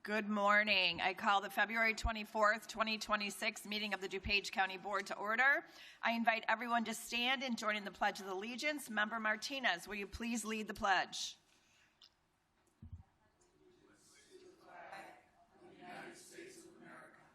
Good morning. I call the February 24th, 2026 meeting of the DuPage County Board to order. I invite everyone to stand and join in the Pledge of Allegiance. Member Martinez, will you please lead the pledge? United States of America,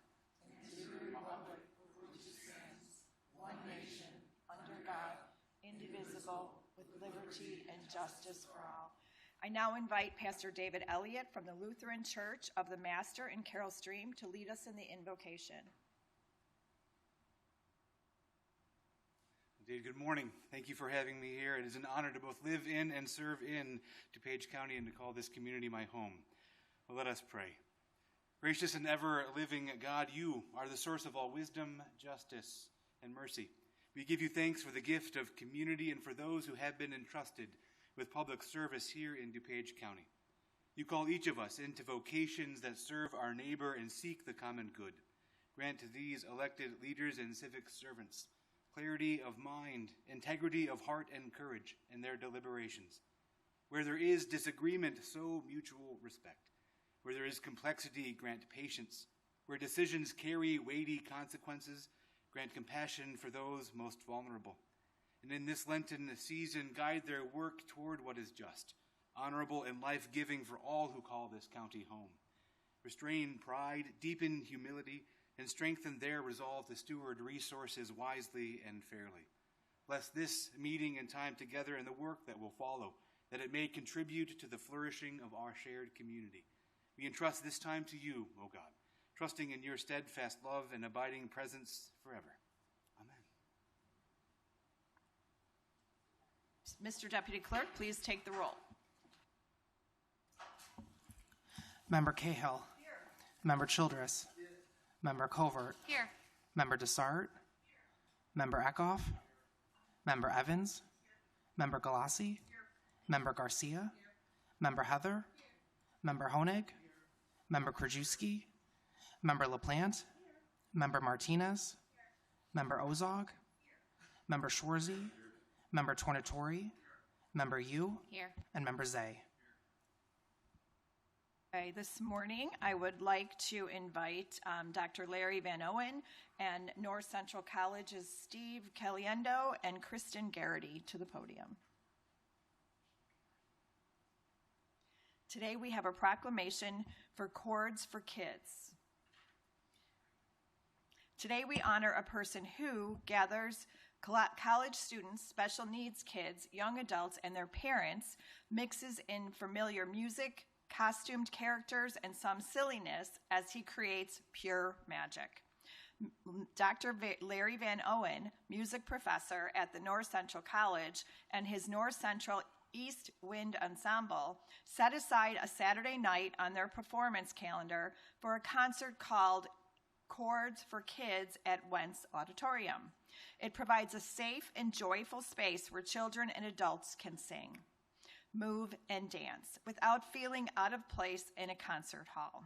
and to the republic for which it stands, one nation, under God, indivisible, with liberty and justice for all. I now invite Pastor David Elliott from the Lutheran Church of the Master in Carroll Stream to lead us in the invocation. Indeed, good morning. Thank you for having me here. It is an honor to both live in and serve in DuPage County and to call this community my home. Well, let us pray. Gracious and ever-living God, you are the source of all wisdom, justice, and mercy. We give you thanks for the gift of community and for those who have been entrusted with public service here in DuPage County. You call each of us into vocations that serve our neighbor and seek the common good. Grant to these elected leaders and civic servants clarity of mind, integrity of heart, and courage in their deliberations. Where there is disagreement, sow mutual respect. Where there is complexity, grant patience. Where decisions carry weighty consequences, grant compassion for those most vulnerable. And in this Lenten season, guide their work toward what is just, honorable, and life-giving for all who call this county home. Restrain pride, deepen humility, and strengthen their resolve to steward resources wisely and fairly. Bless this meeting and time together and the work that will follow, that it may contribute to the flourishing of our shared community. We entrust this time to you, O God, trusting in your steadfast love and abiding presence forever. Amen. Mr. Deputy Clerk, please take the roll. Member Cahill. Here. Member Childress. Here. Member Covert. Here. Member Dessart. Here. Member Eckhoff. Here. Member Evans. Here. Member Galassi. Here. Member Garcia. Here. Member Heather. Here. Member Honig. Here. Member Krajewski. Member LaPlante. Here. Member Martinez. Here. Member Ozog. Here. Member Schwarzy. Here. Member Tornatori. Member Yu. Here. And Member Zay. Okay, this morning I would like to invite Dr. Larry Van Owen and North Central College's Steve Caliendo and Kristen Garrity to the podium. Today we have a proclamation for Chords for Kids. Today we honor a person who gathers college students, special needs kids, young adults, and their parents, mixes in familiar music, costumed characters, and some silliness as he creates pure magic. Dr. Larry Van Owen, music professor at the North Central College, and his North Central East Wind Ensemble set aside a Saturday night on their performance calendar for a concert called Chords for Kids at Wentz Auditorium. It provides a safe and joyful space where children and adults can sing, move, and dance without feeling out of place in a concert hall.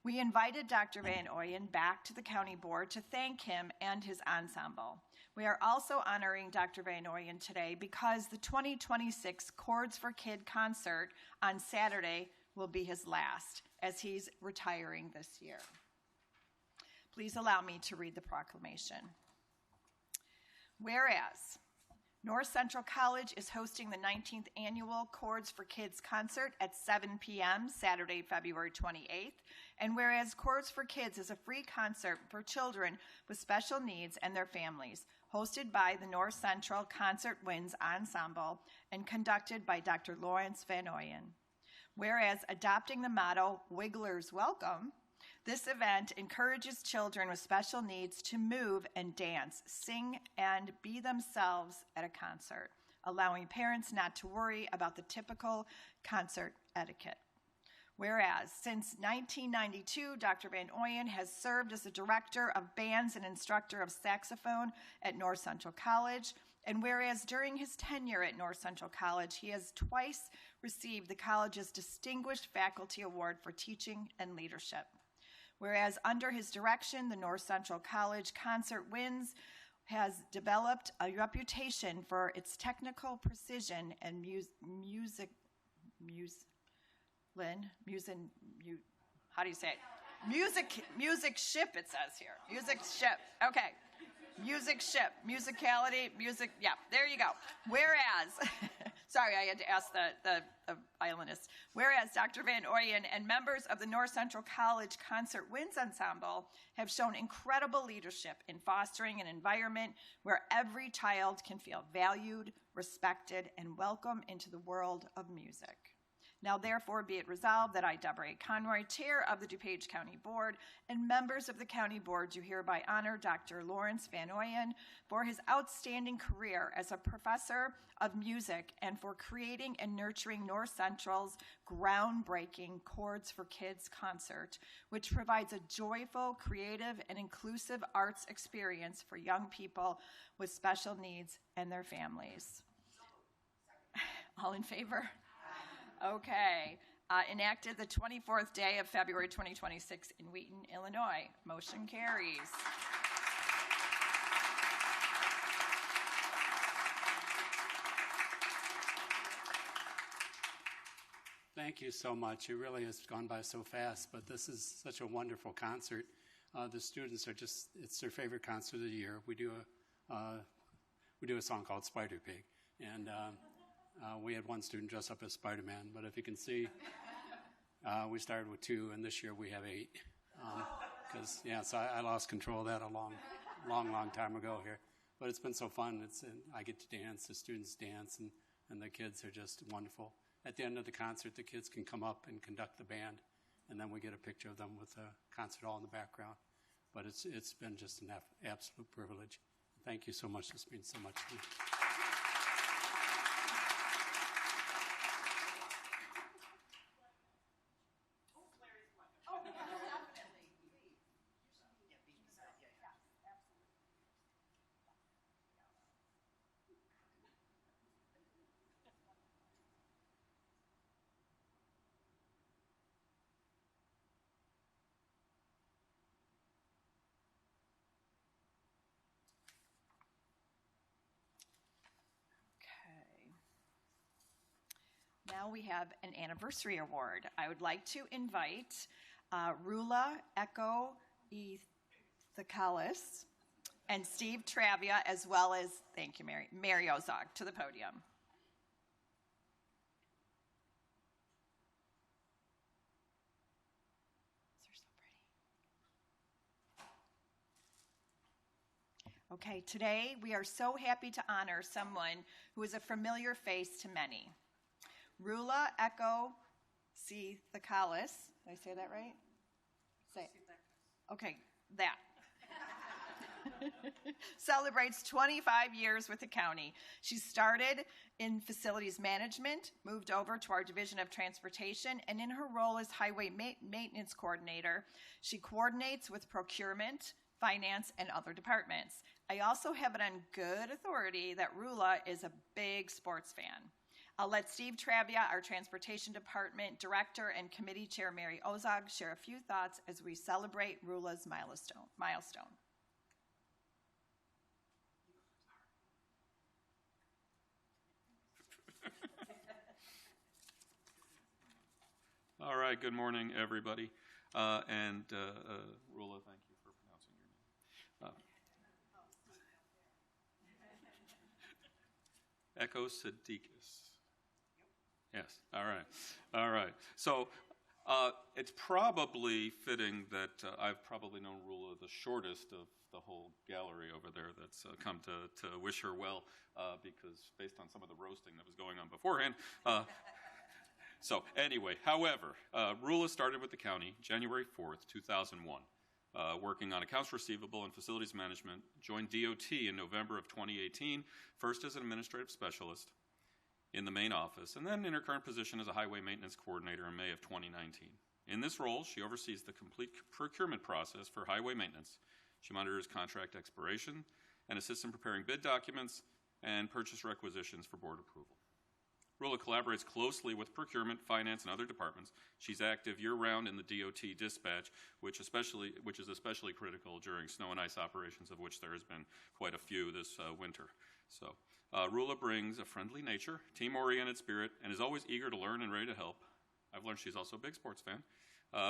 We invited Dr. Van Oyen back to the county board to thank him and his ensemble. We are also honoring Dr. Van Oyen today because the 2026 Chords for Kid concert on Saturday will be his last, as he's retiring this year. Please allow me to read the proclamation. Whereas North Central College is hosting the 19th annual Chords for Kids concert at 7 p.m. Saturday, February 28th. And whereas Chords for Kids is a free concert for children with special needs and their families, hosted by the North Central Concert Winds Ensemble and conducted by Dr. Lawrence Van Oyen. Whereas adopting the motto, Wigglers Welcome, this event encourages children with special needs to move and dance, sing, and be themselves at a concert, allowing parents not to worry about the typical concert etiquette. Whereas, since 1992, Dr. Van Oyen has served as the director of bands and instructor of saxophone at North Central College, and whereas during his tenure at North Central College, he has twice received the college's Distinguished Faculty Award for Teaching and Leadership. Whereas under his direction, the North Central College Concert Winds has developed a reputation for its technical precision and how do you say it? Music ship, it says here. Music ship. Okay. Music ship. Musicality, music. Yeah, there you go. Whereas, sorry, I had to ask the violinist. Whereas Dr. Van Oyen and members of the North Central College Concert Winds Ensemble have shown incredible leadership in fostering an environment where every child can feel valued, respected, and welcome into the world of music. Now, therefore, be it resolved that I, Deborah A. Conroy, Chair of the DuPage County Board, and members of the County Board do hereby honor Dr. Lawrence Van Oyen for his outstanding career as a professor of music and for creating and nurturing North Central's groundbreaking Chords for Kids concert, which provides a joyful, creative, and inclusive arts experience for young people with special needs and their families. All in favor? Okay. Enacted the 24th day of February 2026 in Wheaton, Illinois. Motion carries. Thank you so much. It really has gone by so fast, but this is such a wonderful concert. The students are just, it's their favorite concert of the year. We do a song called Spider Pig, and we had one student dress up as Spider-Man, but if you can see, we started with 2, and this year we have 8. So I lost control of that a long time ago here. But it's been so fun. I get to dance, the students dance, and the kids are just wonderful. At the end of the concert, the kids can come up and conduct the band, and then we get a picture of them with the concert all in the background. But it's been just an absolute privilege. Thank you so much. This means so much to me. Now we have an anniversary award. I would like to invite Rula Echo Ethikalis and Steve Travia, as well as, thank you, Mary Ozog, to the podium. Okay, today we are so happy to honor someone who is a familiar face to many. Rula Echo Ethikalis. Did I say that right? Say it. Okay, that. Celebrates 25 years with the county. She started in facilities management, moved over to our Division of Transportation, and in her role as highway maintenance coordinator, she coordinates with procurement, finance, and other departments. I also have it on good authority that Rula is a big sports fan. I'll let Steve Travia, our Transportation Department Director and Committee Chair Mary Ozog, share a few thoughts as we celebrate Rula's milestone. All right, good morning, everybody. Rula, thank you for pronouncing your name. Echo Siddiqus. Yes, all right. So it's probably fitting that I've probably known Rula the shortest of the whole gallery over there that's come to wish her well, because based on some of the roasting that was going on beforehand. So anyway, however, Rula started with the county January 4th, 2001, working on accounts receivable and facilities management, joined DOT in November of 2018, first as an administrative specialist in the main office, and then in her current position as a highway maintenance coordinator in May of 2019. In this role, she oversees the complete procurement process for highway maintenance. She monitors contract expiration and assists in preparing bid documents and purchase requisitions for board approval. Rula collaborates closely with procurement, finance, and other departments. She's active year-round in the DOT dispatch, which is especially critical during snow and ice operations, of which there has been quite a few this winter. So Rula brings a friendly nature, team-oriented spirit, and is always eager to learn and ready to help. I've learned she's also a big sports fan.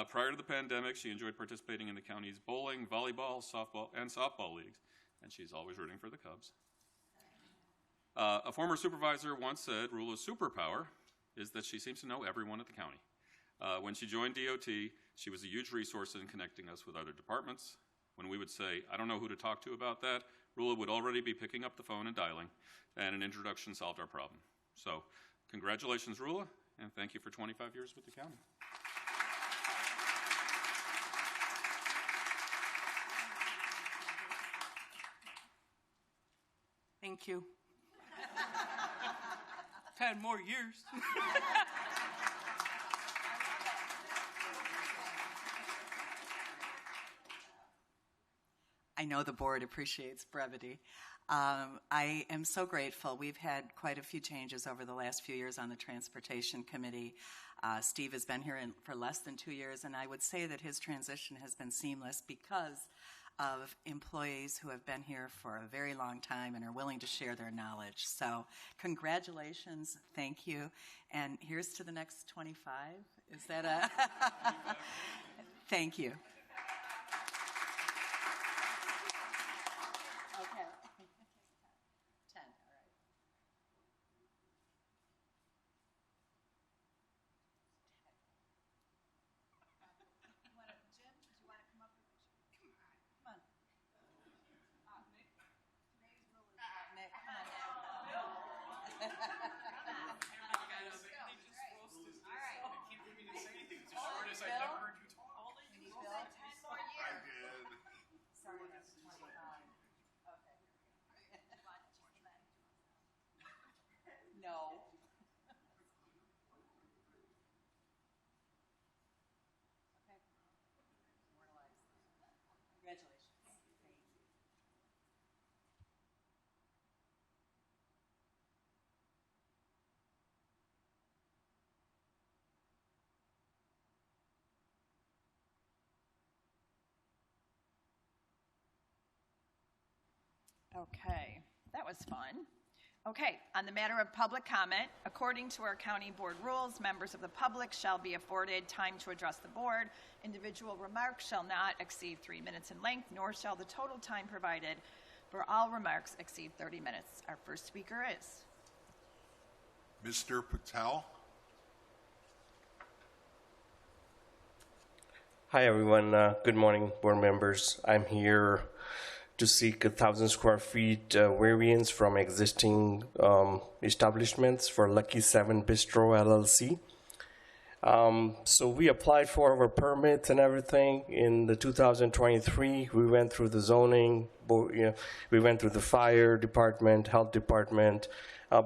Prior to the pandemic, she enjoyed participating in the county's bowling, volleyball, softball, and softball leagues, and she's always rooting for the Cubs. A former supervisor once said Rula's superpower is that she seems to know everyone at the county. When she joined DOT, she was a huge resource in connecting us with other departments. When we would say, I don't know who to talk to about that, Rula would already be picking up the phone and dialing, and an introduction solved our problem. So, congratulations, Rula, and thank you for 25 years with the county. Thank you. I've had more years. I know the board appreciates brevity. I am so grateful. We've had quite a few changes over the last few years on the Transportation Committee. Steve has been here for less than 2 years, and I would say that his transition has been seamless because of employees who have been here for a very long time and are willing to share their knowledge. So congratulations, thank you, and here's to the next 25. Is that a... Thank you. Okay. 10, all right. Jim, do you want to come up with Come on. today's rule? Nick, come on, Nick. Sorry, that's 25. Okay. No. Okay. Immortalized. Congratulations. Thank you. Okay, that was fun. Okay, on the matter of public comment, according to our county board rules, members of the public shall be afforded time to address the board. Individual remarks shall not exceed 3 minutes in length, nor shall the total time provided for all remarks exceed 30 minutes. Our first speaker is Mr. Patel. Hi everyone, good morning board members. I'm here to seek 1,000 square feet variance from existing establishments for Lucky 7 Bistro LLC. So we applied for our permits and everything in the 2023. We went through the zoning, we went through the fire department, health department,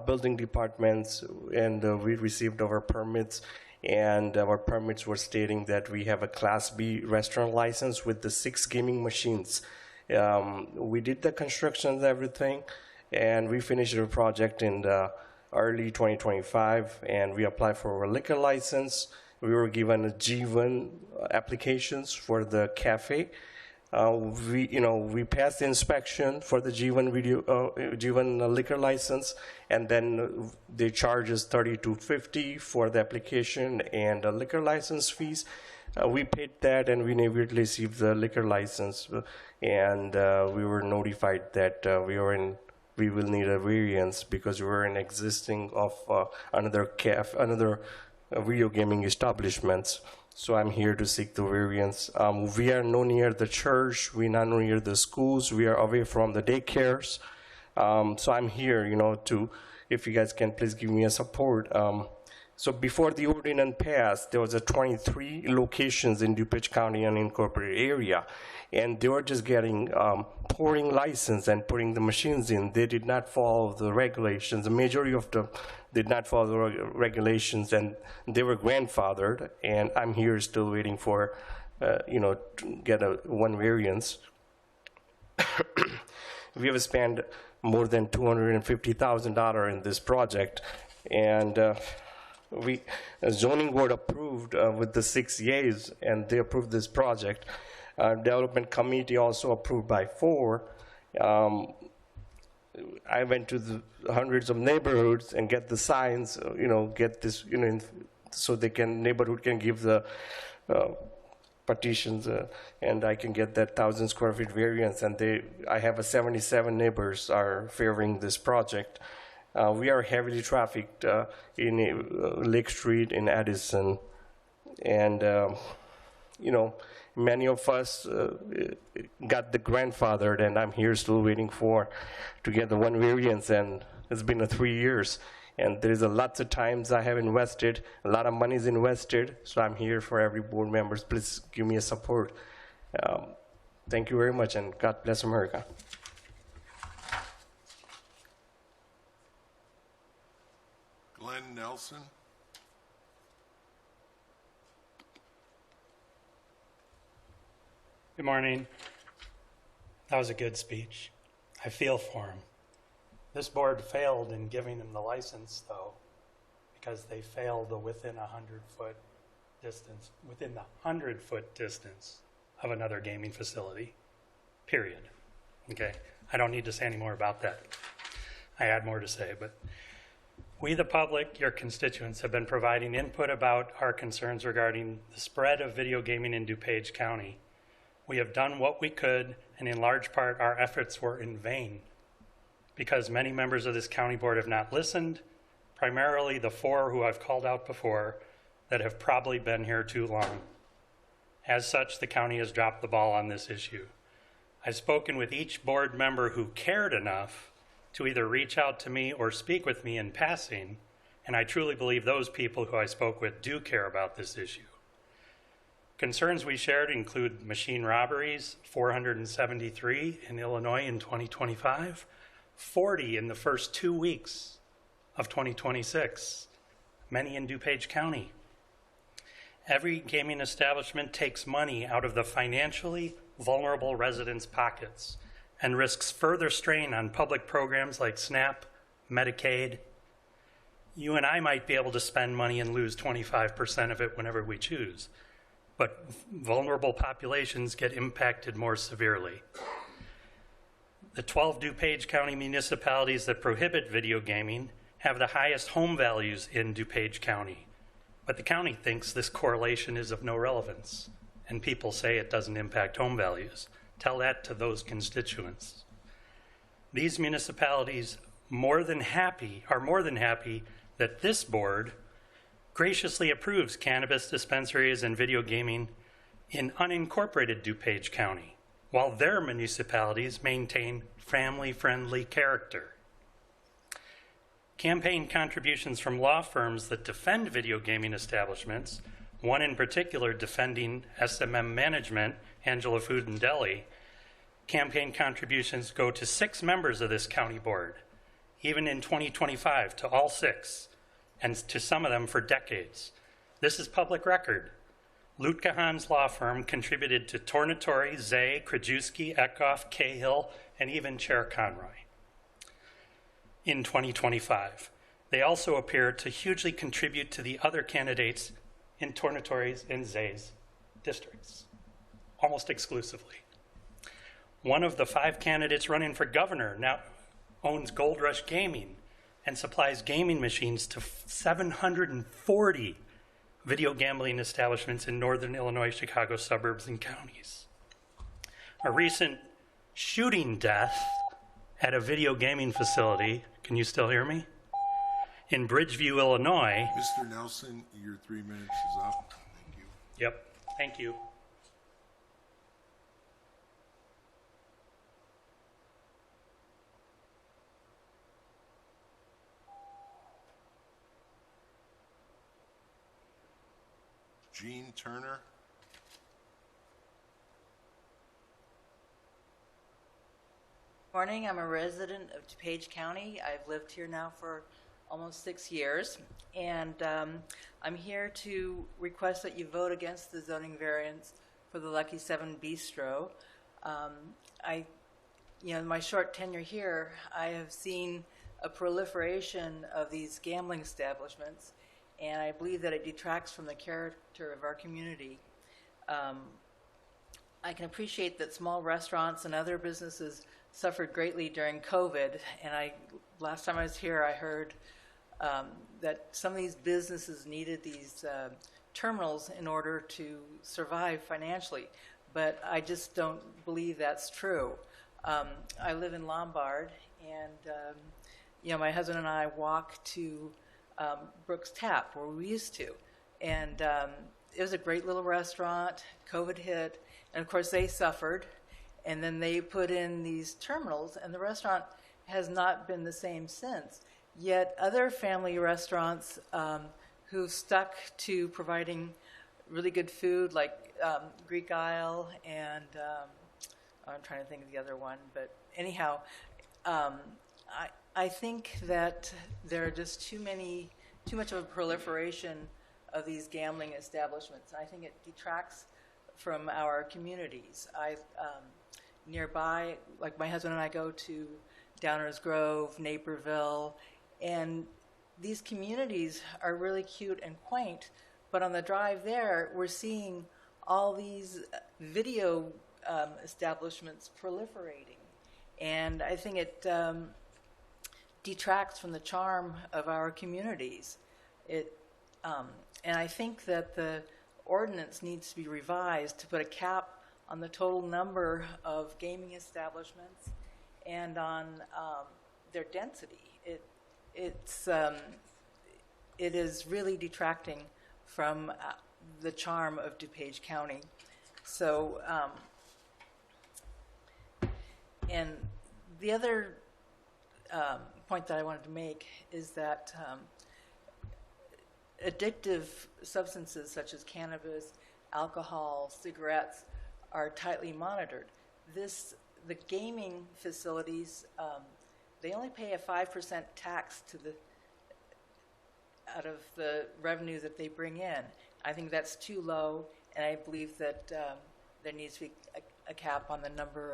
building departments, and we received our permits. And our permits were stating that we have a Class B restaurant license with the 6 gaming machines. We did the construction and everything, and we finished the project in the early 2025, and we applied for a liquor license. We were given a G1 applications for the cafe. We passed the inspection for the G1 liquor license, and then they charge us $32.50 for the application and the liquor license fees. We paid that, and we never received the liquor license, and we were notified that we will need a variance because we were in existing of another video gaming establishments. So I'm here to seek the variance. We are not near the church. We're not near the schools. We are away from the daycares. So I'm here, if you guys can please give me a support. So before the ordinance passed, there was 23 locations in DuPage County unincorporated area, and they were just getting pouring license and putting the machines in. They did not follow the regulations. The majority of them did not follow the regulations, and they were grandfathered. And I'm here still waiting for, to get one variance. We have spent more than $250,000 in this project, and zoning board approved with the 6 yeas, and they approved this project. Development committee also approved by 4. I went to the hundreds of neighborhoods and get the signs, get this, so neighborhood can give the petitions, and I can get that 1,000 square feet variance. And I have 77 neighbors are favoring this project. We are heavily trafficked in Lake Street in Addison, and many of us got the grandfathered, and I'm here still waiting to get the one variance, and it's been 3 years. And there's lots of times I have invested, a lot of money is invested, so I'm here for every board members. Please give me a support. Thank you very much, and God bless America. Glenn Nelson. Good morning. That was a good speech. I feel for him. This board failed in giving him the license, though, because they failed within 100-foot distance, within the 100-foot distance of another gaming facility, period. Okay, I don't need to say any more about that. I had more to say, but we, the public, your constituents, have been providing input about our concerns regarding the spread of video gaming in DuPage County. We have done what we could, and in large part, our efforts were in vain because many members of this county board have not listened, primarily the 4 who I've called out before that have probably been here too long. As such, the county has dropped the ball on this issue. I've spoken with each board member who cared enough to either reach out to me or speak with me in passing, and I truly believe those people who I spoke with do care about this issue. Concerns we shared include machine robberies, 473 in Illinois in 2025, 40 in the first 2 weeks of 2026, many in DuPage County. Every gaming establishment takes money out of the financially vulnerable residents' pockets and risks further strain on public programs like SNAP, Medicaid. You and I might be able to spend money and lose 25% of it whenever we choose, but vulnerable populations get impacted more severely. The 12 DuPage County municipalities that prohibit video gaming have the highest home values in DuPage County, but the county thinks this correlation is of no relevance, and people say it doesn't impact home values. Tell that to those constituents. These municipalities are more than happy that this board graciously approves cannabis dispensaries and video gaming in unincorporated DuPage County, while their municipalities maintain family-friendly character. Campaign contributions from law firms that defend video gaming establishments, one in particular defending SMM Management, Angela Food and Deli, campaign contributions go to 6 members of this county board, even in 2025 to all 6, and to some of them for decades. This is public record. Lutka Hahn's law firm contributed to Tornatore, Zay, Krajewski, Eckhoff, Cahill, and even Chair Conroy in 2025. They also appear to hugely contribute to the other candidates in Tornatore's and Zay's districts, almost exclusively. One of the 5 candidates running for governor now owns Gold Rush Gaming and supplies gaming machines to 740 video gambling establishments in northern Illinois, Chicago suburbs, and counties. A recent shooting death at a video gaming facility, can you still hear me? In Bridgeview, Illinois. Mr. Nelson, your 3 minutes is up. Thank you. Yep, thank you. Gene Turner. Morning, I'm a resident of DuPage County. I've lived here now for almost 6 years, and I'm here to request that you vote against the zoning variance for the Lucky 7 Bistro. In my short tenure here, I have seen a proliferation of these gambling establishments, and I believe that it detracts from the character of our community. I can appreciate that small restaurants and other businesses suffered greatly during COVID, and last time I was here, I heard that some of these businesses needed these terminals in order to survive financially. But I just don't believe that's true. I live in Lombard, and my husband and I walk to Brooks Tap, where we used to, and it was a great little restaurant. COVID hit, and of course they suffered, and then they put in these terminals, and the restaurant has not been the same since. Yet other family restaurants who've stuck to providing really good food, like Greek Isle, and I'm trying to think of the other one, but anyhow, I think that there are just too much of a proliferation of these gambling establishments. I think it detracts from our communities. Nearby, like my husband and I go to Downers Grove, Naperville, and these communities are really cute and quaint, but on the drive there, we're seeing all these video establishments proliferating. And I think it detracts from the charm of our communities. And I think that the ordinance needs to be revised to put a cap on the total number of gaming establishments and on their density. It is really detracting from the charm of DuPage County. So, and the other point that I wanted to make is that addictive substances such as cannabis, alcohol, cigarettes are tightly monitored. The gaming facilities, they only pay a 5% tax out of the revenue that they bring in. I think that's too low, and I believe that there needs to be a cap on the number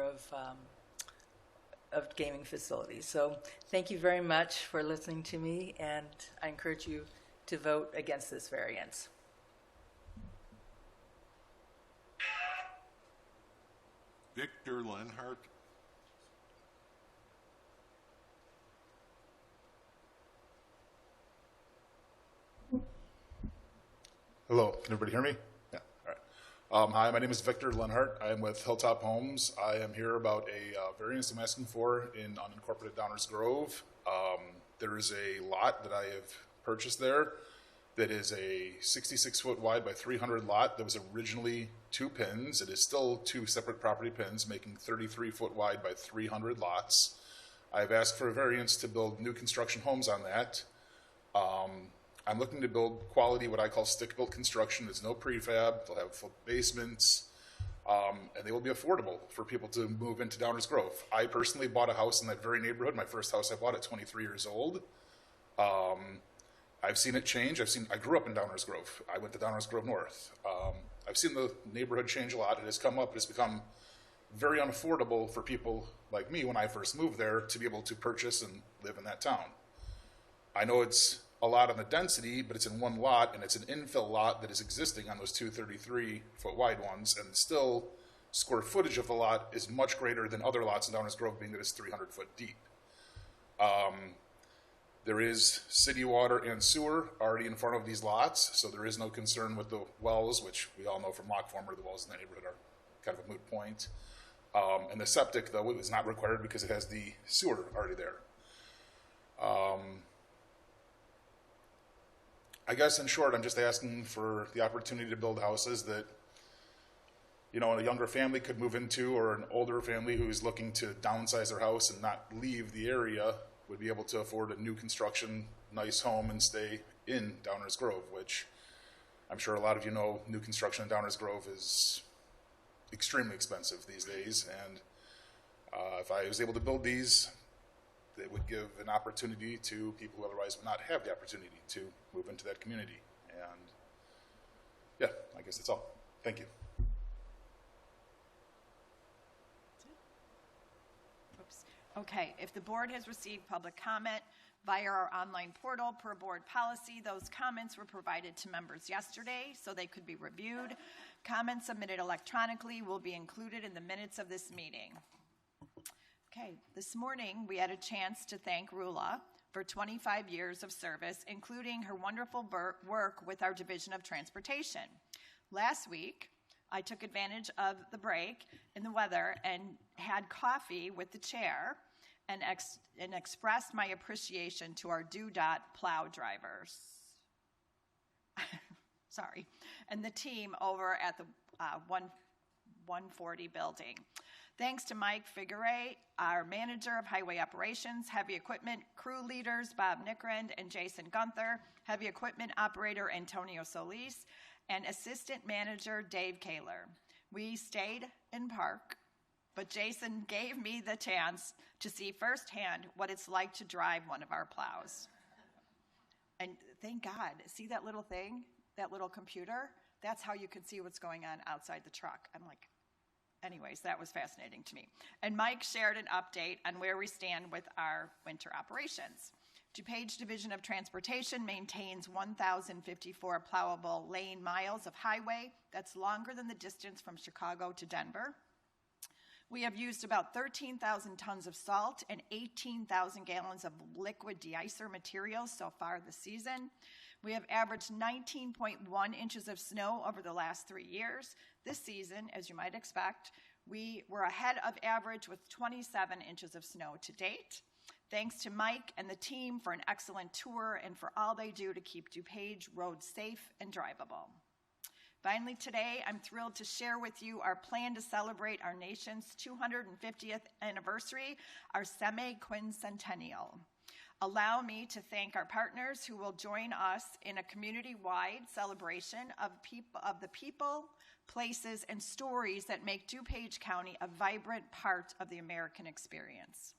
of gaming facilities. So thank you very much for listening to me, and I encourage you to vote against this variance. Victor Lenhart. Hello, can everybody hear me? Yeah, all right. Hi, my name is Victor Lenhart. I am with Hilltop Homes. I am here about a variance I'm asking for in unincorporated Downers Grove. There is a lot that I have purchased there that is a 66-foot wide by 300 lot that was originally 2 pins. It is still 2 separate property pins, making 33-foot wide by 300 lots. I've asked for a variance to build new construction homes on that. I'm looking to build quality, what I call stick-built construction. There's no prefab. They'll have full basements, and they will be affordable for people to move into Downers Grove. I personally bought a house in that very neighborhood. My first house I bought at 23 years old. I've seen it change. I grew up in Downers Grove. I went to Downers Grove North. I've seen the neighborhood change a lot. It has come up. It has become very unaffordable for people like me when I first moved there to be able to purchase and live in that town. I know it's a lot on the density, but it's in one lot, and it's an infill lot that is existing on those 2 33-foot wide ones, and still square footage of the lot is much greater than other lots in Downers Grove, being that it's 300 foot deep. There is city water and sewer already in front of these lots, so there is no concern with the wells, which we all know from Lock Former, the wells in the neighborhood are kind of a moot point. And the septic, though, it was not required because it has the sewer already there. I guess in short, I'm just asking for the opportunity to build houses that, a younger family could move into, or an older family who is looking to downsize their house and not leave the area would be able to afford a new construction, nice home and stay in Downers Grove, which I'm sure a lot of you know, new construction in Downers Grove is extremely expensive these days. And if I was able to build these, it would give an opportunity to people who otherwise would not have the opportunity to move into that community. And yeah, I guess that's all. Thank you. Okay, if the board has received public comment via our online portal per board policy, those comments were provided to members yesterday so they could be reviewed. Comments submitted electronically will be included in the minutes of this meeting. Okay, this morning we had a chance to thank Rula for 25 years of service, including her wonderful work with our Division of Transportation. Last week, I took advantage of the break in the weather and had coffee with the chair and expressed my appreciation to our DuPage plow drivers. Sorry, and the team over at the 140 building. Thanks to Mike Figueres, our manager of highway operations, heavy equipment crew leaders Bob Nickrand and Jason Gunther, heavy equipment operator Antonio Solis, and assistant manager Dave Kaler. We stayed in park, but Jason gave me the chance to see firsthand what it's like to drive one of our plows. And thank God, see that little thing, that little computer? That's how you can see what's going on outside the truck. I'm like, anyways, that was fascinating to me. And Mike shared an update on where we stand with our winter operations. DuPage Division of Transportation maintains 1,054 plowable lane miles of highway. That's longer than the distance from Chicago to Denver. We have used about 13,000 tons of salt and 18,000 gallons of liquid de-icer materials so far this season. We have averaged 19.1 inches of snow over the last 3 years. This season, as you might expect, we were ahead of average with 27 inches of snow to date. Thanks to Mike and the team for an excellent tour and for all they do to keep DuPage roads safe and drivable. Finally, today, I'm thrilled to share with you our plan to celebrate our nation's 250th anniversary, our semi-quincentennial. Allow me to thank our partners who will join us in a community-wide celebration of the people, places, and stories that make DuPage County a vibrant part of the American experience.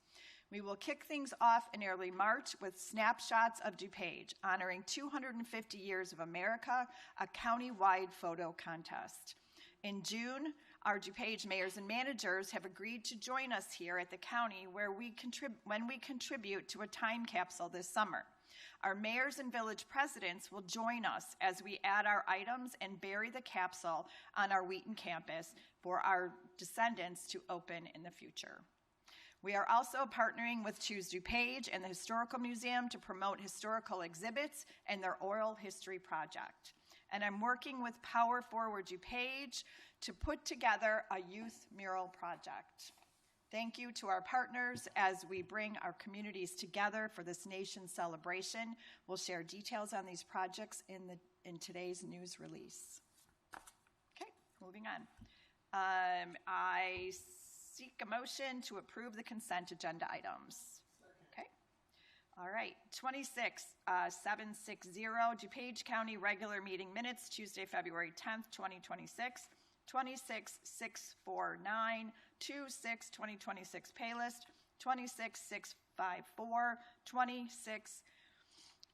We will kick things off in early March with snapshots of DuPage, honoring 250 years of America, a county-wide photo contest. In June, our DuPage mayors and managers have agreed to join us here at the county when we contribute to a time capsule this summer. Our mayors and village presidents will join us as we add our items and bury the capsule on our Wheaton campus for our descendants to open in the future. We are also partnering with Choose DuPage and the Historical Museum to promote historical exhibits and their oral history project. And I'm working with Power Forward DuPage to put together a youth mural project. Thank you to our partners as we bring our communities together for this nation's celebration. We'll share details on these projects in today's news release. Okay, moving on. I seek a motion to approve the consent agenda items. Okay. All right. 26760 DuPage County regular meeting minutes, Tuesday, February 10th, 2026. 26649 2026 pay list. 26654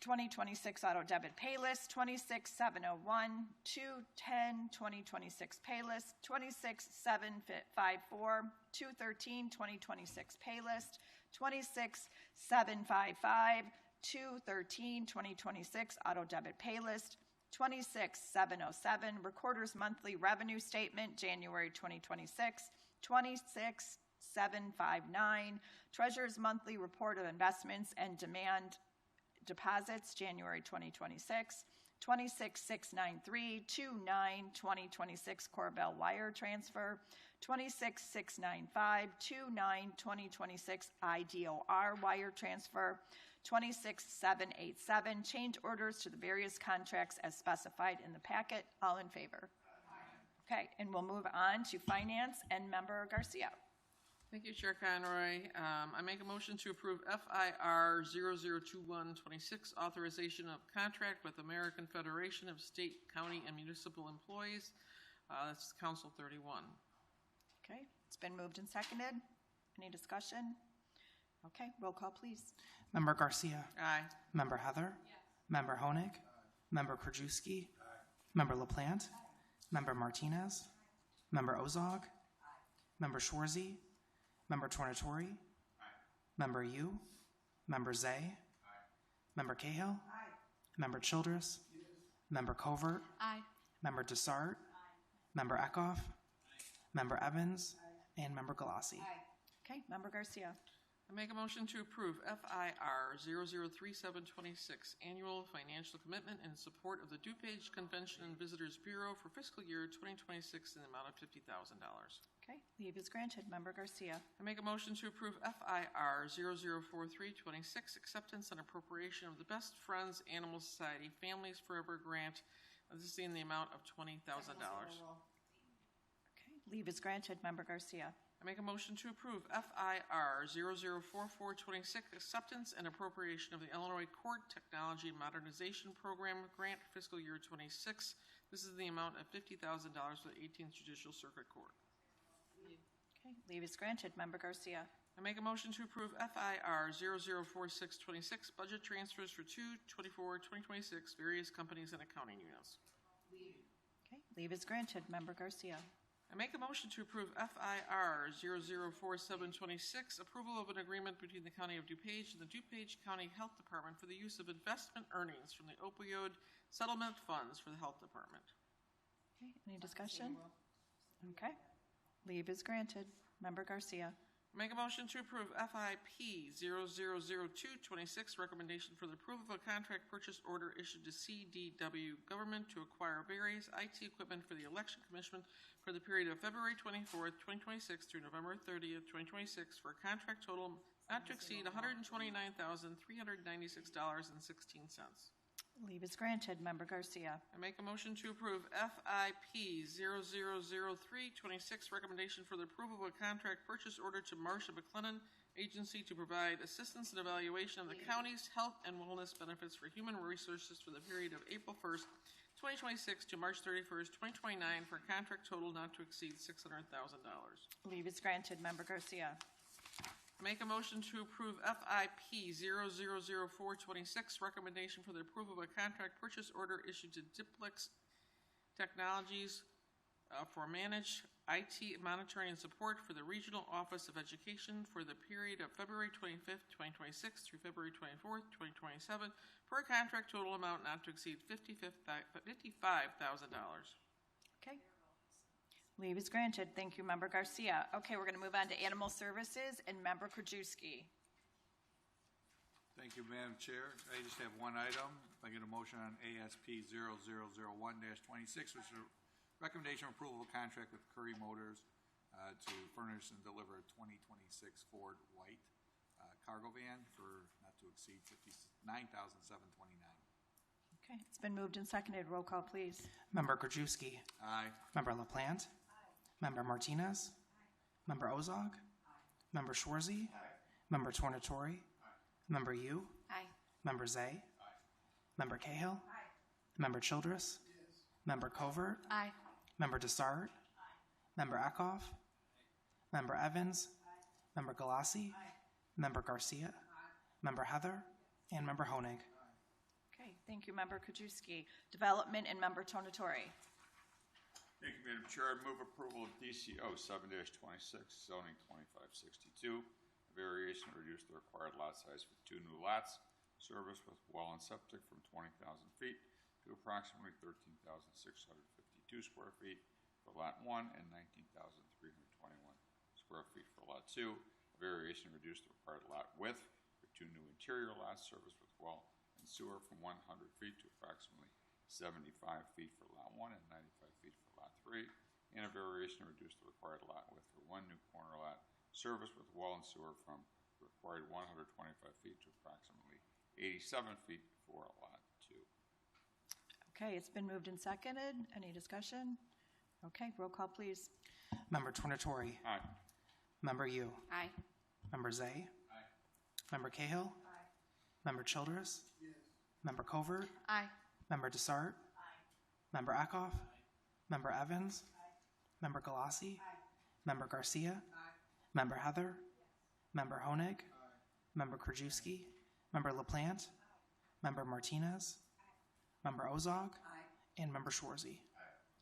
2026 auto debit pay list. 26701 210 2026 pay list. 26754 213 2026 pay list. 26755 213 2026 auto debit pay list. 26707 Recorder's Monthly Revenue Statement, January 2026. 26759 Treasurer's Monthly Report of Investments and Demand Deposits, January 2026. 26693 2026 Corbell Wire Transfer. 26695 2026 IDOR Wire Transfer. 26787 change orders to the various contracts as specified in the packet. All in favor? Okay, and we'll move on to finance and Member Garcia. Thank you, Chair Conroy. I make a motion to approve FIR 002126, authorization of contract with American Federation of State, County, and Municipal Employees. That's Council 31. Okay, it's been moved and seconded. Any discussion? Okay, roll call, please. Member Garcia. Aye. Member Heather. Yes. Member Honig. Member Krajewski. Member LaPlante. Member Martinez. Member Ozog. Member Schwarzy. Member Tornatori. Member Yu. Member Zay. Member Cahill. Member Childress. Member Covert. Aye. Member Dessart. Member Eckhoff. Member Evans. And Member Galassi. Okay, Member Garcia. I make a motion to approve FIR 003726, annual financial commitment in support of the DuPage Convention and Visitors Bureau for fiscal year 2026 in the amount of $50,000. Okay, leave is granted. Member Garcia. I make a motion to approve FIR 004326, acceptance and appropriation of the Best Friends Animal Society Families Forever Grant. This is in the amount of $20,000. Okay, leave is granted. Member Garcia. I make a motion to approve FIR 004426, acceptance and appropriation of the Illinois Court Technology Modernization Program Grant fiscal year 26. This is the amount of $50,000 for the 18th Judicial Circuit Court. Okay, leave is granted. Member Garcia. I make a motion to approve FIR 004626, budget transfers for 2/24/2026, various companies and accounting units. Okay, leave is granted. Member Garcia. I make a motion to approve FIR 004726, approval of an agreement between the County of DuPage and the DuPage County Health Department for the use of investment earnings from the opioid settlement funds for the Health Department. Okay, any discussion? Okay, leave is granted. Member Garcia. Make a motion to approve FIP 000226, recommendation for the approval of a contract purchase order issued to CDW Government to acquire various IT equipment for the election commission for the period of February 24th, 2026 through November 30th, 2026 for a contract total not to exceed $129,396.16. Leave is granted. Member Garcia. I make a motion to approve FIP 000326, recommendation for the approval of a contract purchase order to Marsha McLennan Agency to provide assistance and evaluation of the county's health and wellness benefits for human resources for the period of April 1st, 2026 to March 31st, 2029 for a contract total not to exceed $600,000. Leave is granted. Member Garcia. Make a motion to approve FIP 000426, recommendation for the approval of a contract purchase order issued to Diplex Technologies for managed IT monitoring and support for the Regional Office of Education for the period of February 25th, 2026 through February 24th, 2027 for a contract total amount not to exceed $55,000. Okay. Leave is granted. Thank you, Member Garcia. Okay, we're going to move on to Animal Services and Member Krajewski. Thank you, Madam Chair. I just have one item. I get a motion on ASP 0001-26, which is a recommendation of approval of contract with Curry Motors to furnish and deliver a 2026 Ford White cargo van for not to exceed $59,729. Okay, it's been moved and seconded. Roll call, please. Member Krajewski. Aye. Member LaPlante. Member Martinez. Member Ozog. Member Schwarzy. Member Tornatori. Member Yu. Aye. Member Zay. Member Cahill. Member Childress. Member Covert. Aye. Member Dessart. Member Eckhoff. Member Evans. Member Galassi. Member Garcia. Member Heather. And Member Honig. Okay, thank you, Member Krajewski. Development and Member Tornatori. Thank you, Madam Chair. I move approval of DCO 7-26, zoning 2562, a variation to reduce the required lot size for 2 new lots, service with well and septic from 20,000 feet to approximately 13,652 square feet for Lot 1 and 19,321 square feet for Lot 2, a variation to reduce the required lot width for 2 new interior lots, service with well and sewer from 100 feet to approximately 75 feet for Lot 1 and 95 feet for Lot 3, and a variation to reduce the required lot width for 1 new corner lot, service with well and sewer from the required 125 feet to approximately 87 feet for Lot 2. Okay, it's been moved and seconded. Any discussion? Okay, roll call, please. Member Tornatori. Aye. Member Yu. Aye. Member Zay. Aye. Member Cahill. Aye. Member Childress. Yes. Member Covert. Aye. Member Dessart. Aye. Member Eckhoff. Aye. Member Evans. Aye. Member Galassi. Aye. Member Garcia. Aye. Member Heather. Yes. Member Honig. Aye. Member Krajewski. Member LaPlante. Aye. Member Martinez. Aye. Member Ozog. Aye. And Member Schwarzy.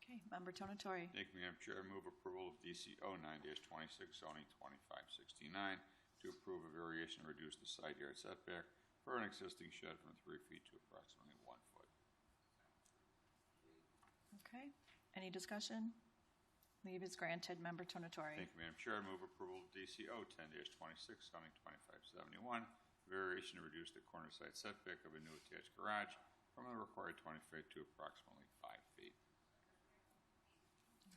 Okay, Member Tornatori. Thank you, Madam Chair. I move approval of DCO 9-26, zoning 2569, to approve a variation to reduce the side yard setback for an existing shed from 3 feet to approximately 1 foot. Okay, any discussion? Leave is granted. Member Tonatori. Thank you, Madam Chair. I move approval of DCO 10-26, zoning 2571, variation to reduce the corner side setback of a new attached garage from the required 20 feet to approximately 5 feet.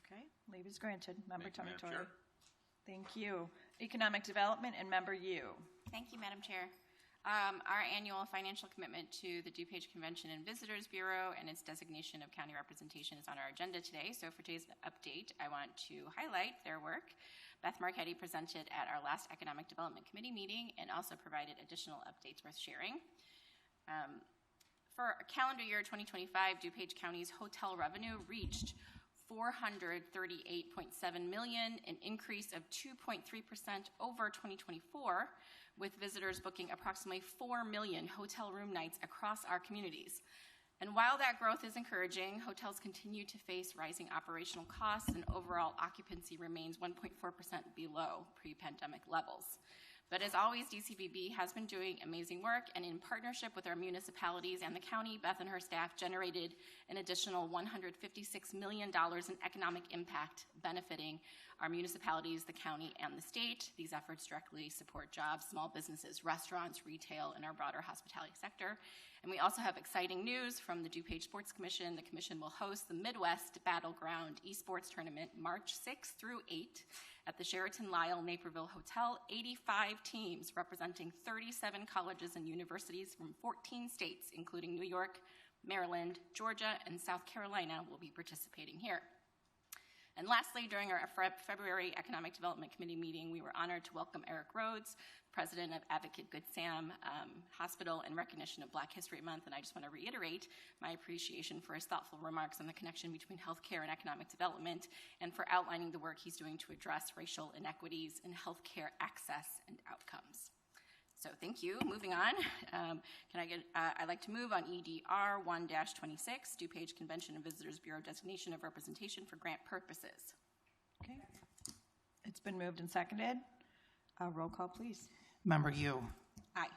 Okay, leave is granted. Member Thank you, Madam Tonatori. Chair. Thank you. Economic Development and Member Yu. Thank you, Madam Chair. Our annual financial commitment to the DuPage Convention and Visitors Bureau and its designation of county representation is on our agenda today. So for today's update, I want to highlight their work. Beth Marchetti presented at our last Economic Development Committee meeting and also provided additional updates worth sharing. For calendar year 2025, DuPage County's hotel revenue reached $438.7 million, an increase of 2.3% over 2024, with visitors booking approximately 4 million hotel room nights across our communities. And while that growth is encouraging, hotels continue to face rising operational costs and overall occupancy remains 1.4% below pre-pandemic levels. But as always, DCVB has been doing amazing work, and in partnership with our municipalities and the county, Beth and her staff generated an additional $156 million in economic impact benefiting our municipalities, the county, and the state. These efforts directly support jobs, small businesses, restaurants, retail, and our broader hospitality sector. And we also have exciting news from the DuPage Sports Commission. The commission will host the Midwest Battleground Esports Tournament March 6th through 8th at the Sheraton Lyle Naperville Hotel. 85 teams representing 37 colleges and universities from 14 states, including New York, Maryland, Georgia, and South Carolina, will be participating here. And lastly, during our February Economic Development Committee meeting, we were honored to welcome Eric Rhodes, president of Advocate Good Sam Hospital, in recognition of Black History Month. And I just want to reiterate my appreciation for his thoughtful remarks on the connection between healthcare and economic development, and for outlining the work he's doing to address racial inequities in healthcare access and outcomes. So thank you. Moving on, I'd like to move on EDR 1-26, DuPage Convention and Visitors Bureau designation of representation for grant purposes. Okay. It's been moved and seconded. Roll call, please. Member Yu. Aye.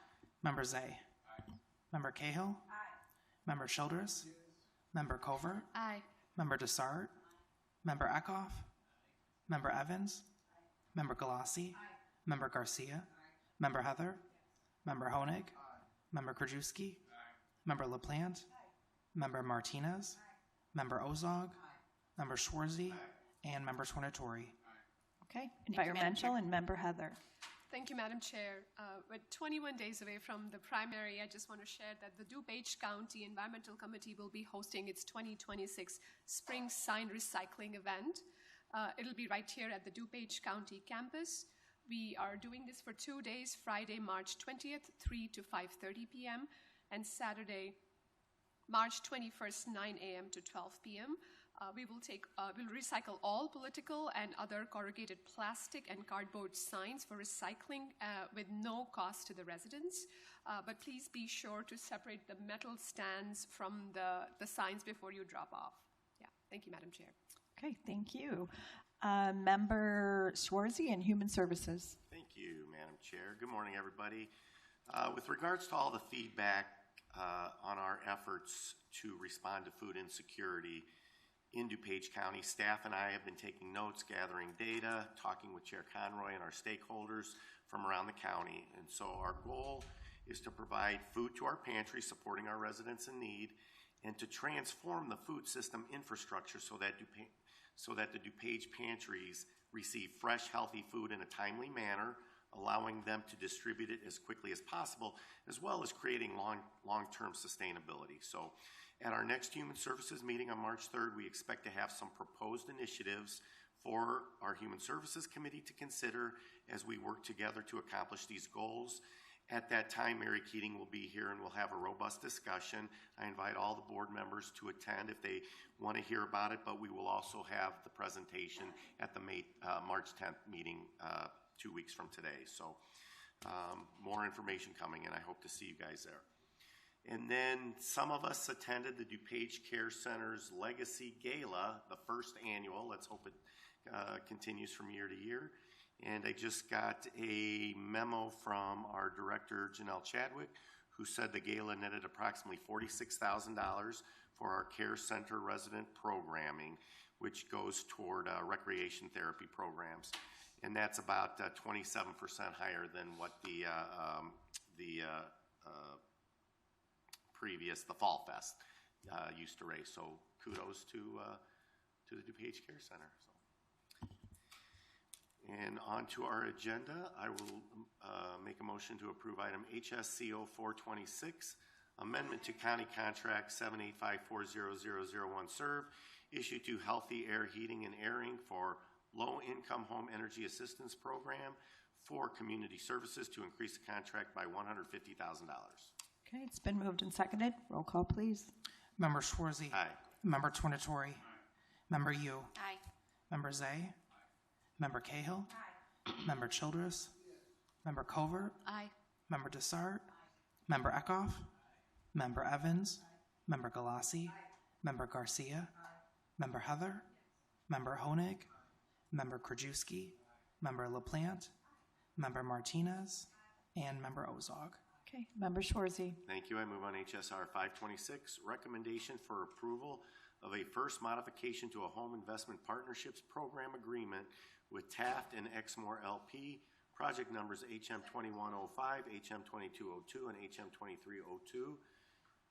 Member Zay. Aye. Member Cahill. Aye. Member Childress. Yes. Member Covert. Aye. Member Dessart. Member Eckhoff. Member Evans. Member Galassi. Member Garcia. Member Heather. Member Honig. Member Krajewski. Member LaPlante. Member Martinez. Member Ozog. Member Schwarzy. And Member Tonatori. Okay. Environmental and Member Heather. Thank you, Madam Chair. With 21 days away from the primary, I just want to share that the DuPage County Environmental Committee will be hosting its 2026 Spring Sign Recycling event. It'll be right here at the DuPage County campus. We are doing this for 2 days, Friday, March 20th, 3 to 5:30 p.m., and Saturday, March 21st, 9 a.m. to 12 p.m. We'll recycle all political and other corrugated plastic and cardboard signs for recycling with no cost to the residents. But please be sure to separate the metal stands from the signs before you drop off. Yeah, thank you, Madam Chair. Okay, thank you. Member Schwarzy and Human Services. Thank you, Madam Chair. Good morning, everybody. With regards to all the feedback on our efforts to respond to food insecurity in DuPage County, staff and I have been taking notes, gathering data, talking with Chair Conroy and our stakeholders from around the county. And so our goal is to provide food to our pantry, supporting our residents in need, and to transform the food system infrastructure so that the DuPage pantries receive fresh, healthy food in a timely manner, allowing them to distribute it as quickly as possible, as well as creating long-term sustainability. So at our next Human Services meeting on March 3rd, we expect to have some proposed initiatives for our Human Services Committee to consider as we work together to accomplish these goals. At that time, Mary Keating will be here and we'll have a robust discussion. I invite all the board members to attend if they want to hear about it, but we will also have the presentation at the March 10th meeting 2 weeks from today. So more information coming, and I hope to see you guys there. And then some of us attended the DuPage Care Center's Legacy Gala, the first annual. Let's hope it continues from year to year. And I just got a memo from our director, Janelle Chadwick, who said the gala netted approximately $46,000 for our care center resident programming. which goes toward recreation therapy programs. And that's about 27% higher than what the previous, the Fall Fest used to raise. So kudos to the DuPage Care Center. So. And on to our agenda, I will make a motion to approve item HSCO 426, amendment to County Contract 785400001 serve, issued to Healthy Air Heating and Airing for Low-Income Home Energy Assistance Program for Community Services to increase the contract by $150,000. Okay, it's been moved and seconded. Roll call, please. Member Schwarzy. Aye. Member Tornatori. Member Yu. Aye. Member Zay. Member Cahill. Member Childress. Member Covert. Aye. Member Desart. Member Eckhoff. Member Evans. Member Galassi. Member Garcia. Member Heather. Member Honig. Member Krajewski. Member LaPlante. Member Martinez. And Member Ozog. Okay, Member Schwarzy. Thank you. I move on HSR 526, recommendation for approval of a first modification to a home investment partnerships program agreement with Taft and Exmoor LP, project numbers HM2105, HM2202, and HM2302,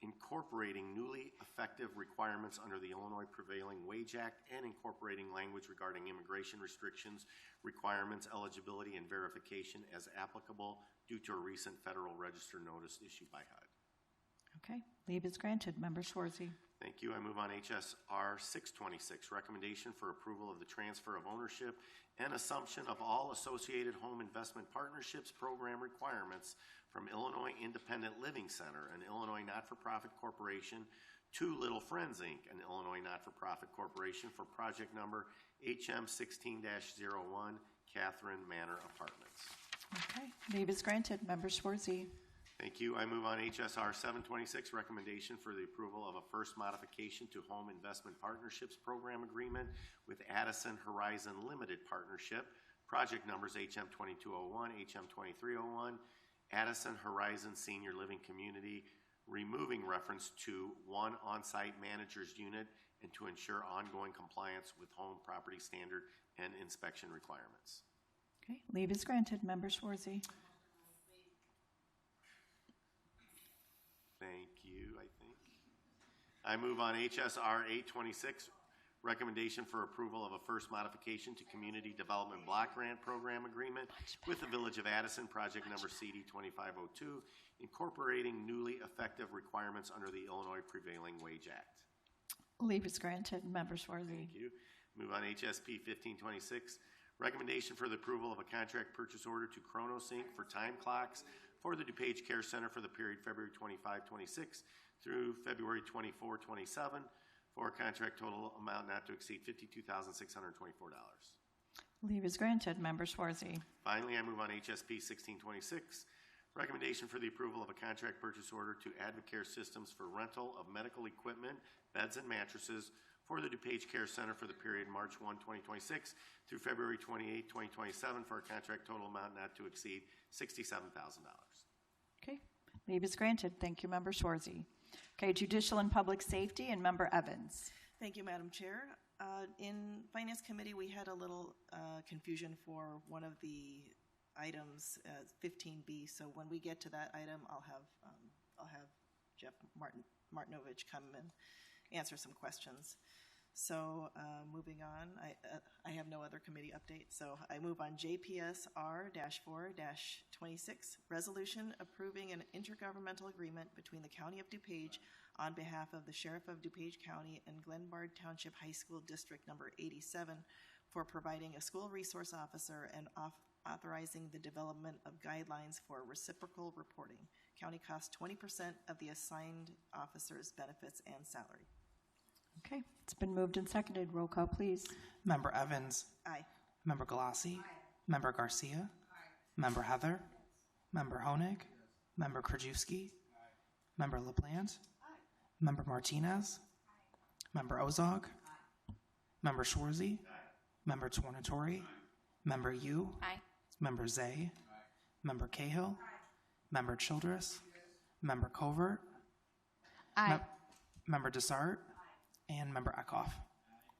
incorporating newly effective requirements under the Illinois Prevailing Wage Act and incorporating language regarding immigration restrictions, requirements, eligibility, and verification as applicable due to a recent Federal Register notice issued by HUD. Okay, leave is granted. Member Schwarzy. Thank you. I move on HSR 626, recommendation for approval of the transfer of ownership and assumption of all associated home investment partnerships program requirements from Illinois Independent Living Center, an Illinois not-for-profit corporation, to Little Friends, Inc., an Illinois not-for-profit corporation, for project number HM16-01, Catherine Manor Apartments. Okay, leave is granted. Member Schwarzy. Thank you. I move on HSR 726, recommendation for the approval of a first modification to Home Investment Partnerships Program Agreement with Addison Horizon Limited Partnership, project numbers HM2201, HM2301, Addison Horizon Senior Living Community, removing reference to one on-site manager's unit and to ensure ongoing compliance with home property standard and inspection requirements. Okay, leave is granted. Member Schwarzy. Thank you, I think. I move on HSR 826, recommendation for approval of a first modification to Community Development Block Grant Program Agreement with the Village of Addison, project number CD 2502, incorporating newly effective requirements under the Illinois Prevailing Wage Act. Leave is granted. Member Schwarzy. Thank you. Move on HSP 1526, recommendation for the approval of a contract purchase order to Chronos Inc. for time clocks for the DuPage Care Center for the period February 25-26 through February 24-27 for a contract total amount not to exceed $52,624. Leave is granted. Member Schwarzy. Finally, I move on HSP 1626, recommendation for the approval of a contract purchase order to Advocare Systems for rental of medical equipment, beds, and mattresses for the DuPage Care Center for the period March 1, 2026 through February 28, 2027 for a contract total amount not to exceed $67,000. Okay, leave is granted. Thank you, Member Schwarzy. Okay, Judicial and Public Safety and Member Evans. Thank you, Madam Chair. In Finance Committee, we had a little confusion for one of the items, 15B. So when we get to that item, I'll have Jeff Martinovich come and answer some questions. So moving on, I have no other committee update. So I move on JPS R-4-26, resolution approving an intergovernmental agreement between the County of DuPage on behalf of the Sheriff of DuPage County and Glenbard Township High School District number 87 for providing a school resource officer and authorizing the development of guidelines for reciprocal reporting. County costs 20% of the assigned officer's benefits and salary. Okay, it's been moved and seconded. Roll call, please. Member Evans. Aye. Member Galassi. Member Garcia. Member Heather. Member Honig. Member Krajewski. Member LaPlante. Member Martinez. Member Ozog. Member Schwarzy. Member Tornatori. Member Yu. Aye. Member Zay. Member Cahill. Member Childress. Member Covert. Aye. Member Desart. And Member Eckhoff.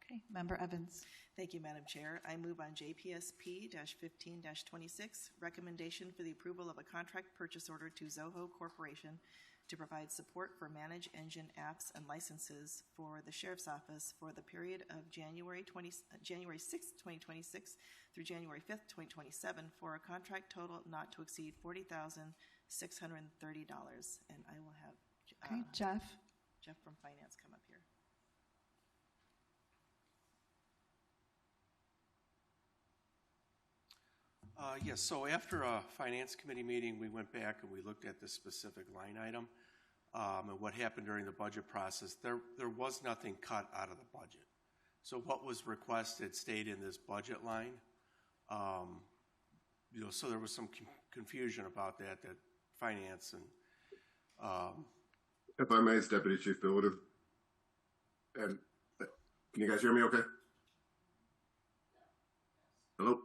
Okay, Okay, Member Evans. Thank you, Madam Chair. I move on JPSP-15-26, recommendation for the approval of a contract purchase order to Zoho Corporation to provide support for Manage Engine apps and licenses for the Sheriff's Office for the period of January 6th, 2026 through January 5th, 2027 for a contract total not to exceed $40,630. And I will have Okay, Jeff. Jeff from Finance come up here. Yes, so after a finance committee meeting, we went back and we looked at this specific line item and what happened during the budget process. There was nothing cut out of the budget. So what was requested stayed in this budget line. So there was some confusion about that finance and. If I may, it's Deputy Chief Bill. And can you guys hear me okay? Hello?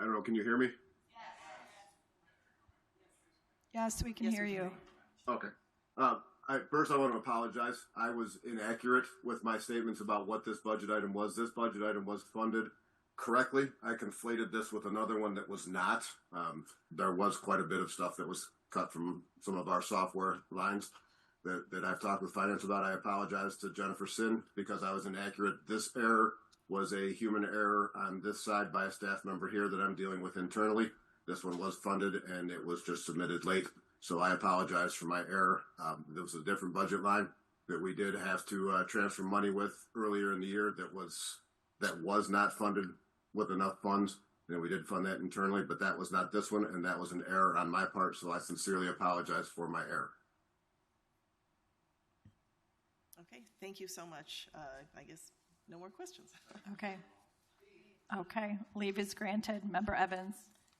I don't know, can you hear me? Yes, we can hear you. Okay. First, I want to apologize. I was inaccurate with my statements about what this budget item was. This budget item was funded correctly. I conflated this with another one that was not. There was quite a bit of stuff that was cut from some of our software lines that I've talked with finance about. I apologize to Jennifer Sin because I was inaccurate. This error was a human error on this side by a staff member here that I'm dealing with internally. This one was funded and it was just submitted late. So I apologize for my error. There was a different budget line that we did have to transfer money with earlier in the year that was not funded with enough funds. And we did fund that internally, but that was not this one. And that was an error on my part. So I sincerely apologize for my error. Okay, thank you so much. I guess no more questions. Okay. Okay, leave is granted. Member Evans.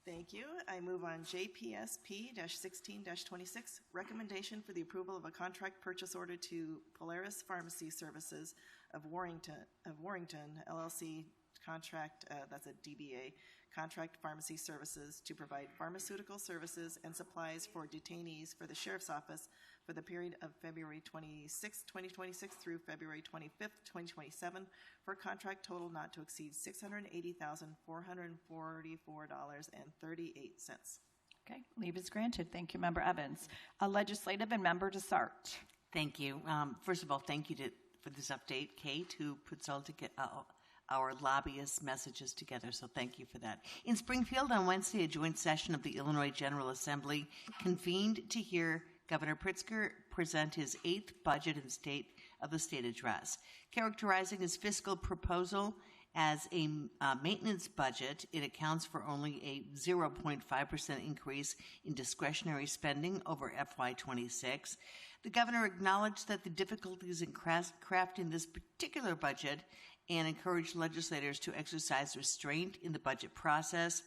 Thank you. I move on JPSP-16-26, recommendation for the approval of a contract purchase order to Polaris Pharmacy Services of Warrington LLC contract, that's a DBA, contract pharmacy services to provide pharmaceutical services and supplies for detainees for the Sheriff's Office for the period of February 26, 2026 through February 25th, 2027 for a contract total not to exceed $680,444.38. Okay, leave is granted. Thank you, Member Evans. Legislative and Member Desart. Thank you. First of all, thank you for this update, Kate, who puts all together our lobbyist messages together, so thank you for that. In Springfield on Wednesday, a joint session of the Illinois General Assembly convened to hear Governor Pritzker present his 8th budget in the state address. Characterizing his fiscal proposal as a maintenance budget, it accounts for only a 0.5% increase in discretionary spending over FY26. The governor acknowledged that the difficulties in crafting this particular budget and encouraged legislators to exercise restraint in the budget process.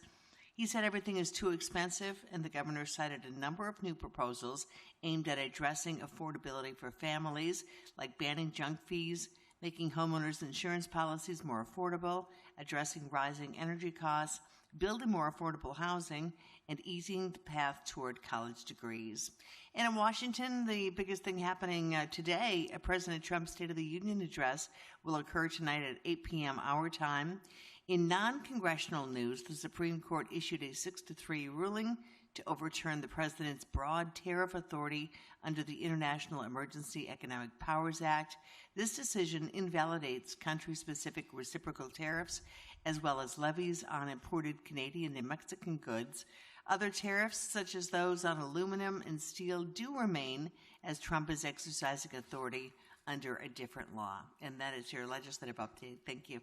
He said everything is too expensive, and the governor cited a number of new proposals aimed at addressing affordability for families, like banning junk fees, making homeowners' insurance policies more affordable, addressing rising energy costs, building more affordable housing, and easing the path toward college degrees. And in Washington, the biggest thing happening today, President Trump's State of the Union address will occur tonight at 8 p.m. our time. In non-congressional news, the Supreme Court issued a 6-3 ruling to overturn the president's broad tariff authority under the International Emergency Economic Powers Act. This decision invalidates country-specific reciprocal tariffs as well as levies on imported Canadian and Mexican goods. Other tariffs, such as those on aluminum and steel, do remain as Trump is exercising authority under a different law. And that is your legislative update. Thank you.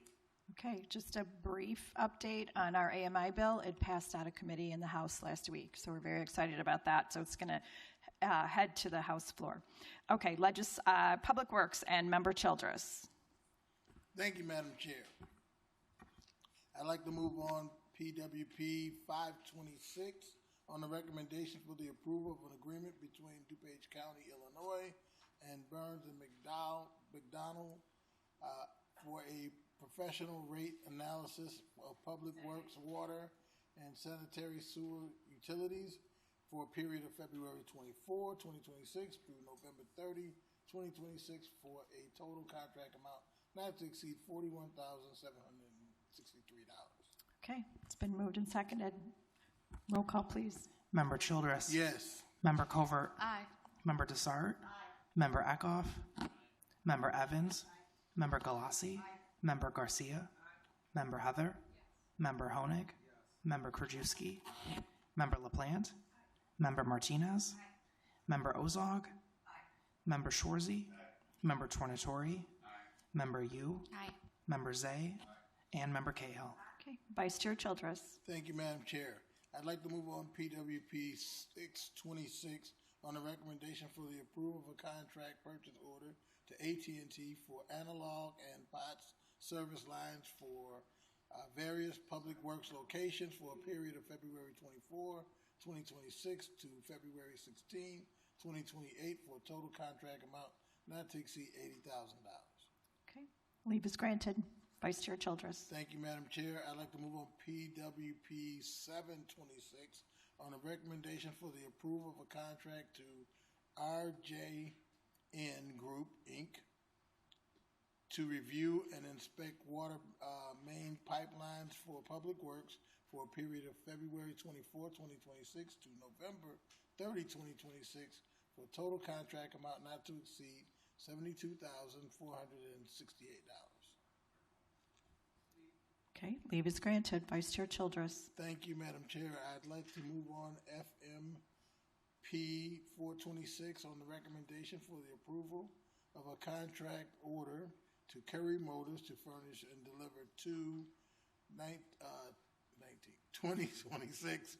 Okay, just a brief update on our AMI bill. It passed out of committee in the House last week, so we're very excited about that. So it's going to head to the House floor. Okay, Public Works and Member Childress. Thank you, Madam Chair. I'd like to move on PWP 526 on the recommendation for the approval of an agreement between DuPage County, Illinois and Burns and McDonald for a professional rate analysis of public works, water, and sanitary sewer utilities for a period of February 24, 2026 through November 30, 2026 for a total contract amount not to exceed $41,763. Okay, it's been moved and seconded. Roll call, please. Member Childress. Yes. Member Covert. Aye. Member Desart. Member Eckhoff. Member Evans. Member Galassi. Member Garcia. Member Heather. Member Honig. Member Krajewski. Member LaPlante. Member Martinez. Member Ozog. Member Shorzy. Member Tornatori. Member Yu. Aye. Member Zay. And Member Cahill. Okay, Vice Chair Childress. Thank you, Madam Chair. I'd like to move on PWP 626 on the recommendation for the approval of a contract purchase order to AT&T for analog and POTS service lines for various public works locations for a period of February 24, 2026 to February 16, 2028 for a total contract amount not to exceed $80,000. Okay, leave is granted. Vice Chair Childress. Thank you, Madam Chair. I'd like to move on PWP 726 on a recommendation for the approval of a contract to RJN Group, Inc. to review and inspect water main pipelines for public works for a period of February 24, 2026 to November 30, 2026 for a total contract amount not to exceed $72,468. Okay, leave is granted. Vice Chair Childress. Thank you, Madam Chair. I'd like to move on FMP 426 on the recommendation for the approval of a contract order to Curry Motors to furnish and deliver two 2026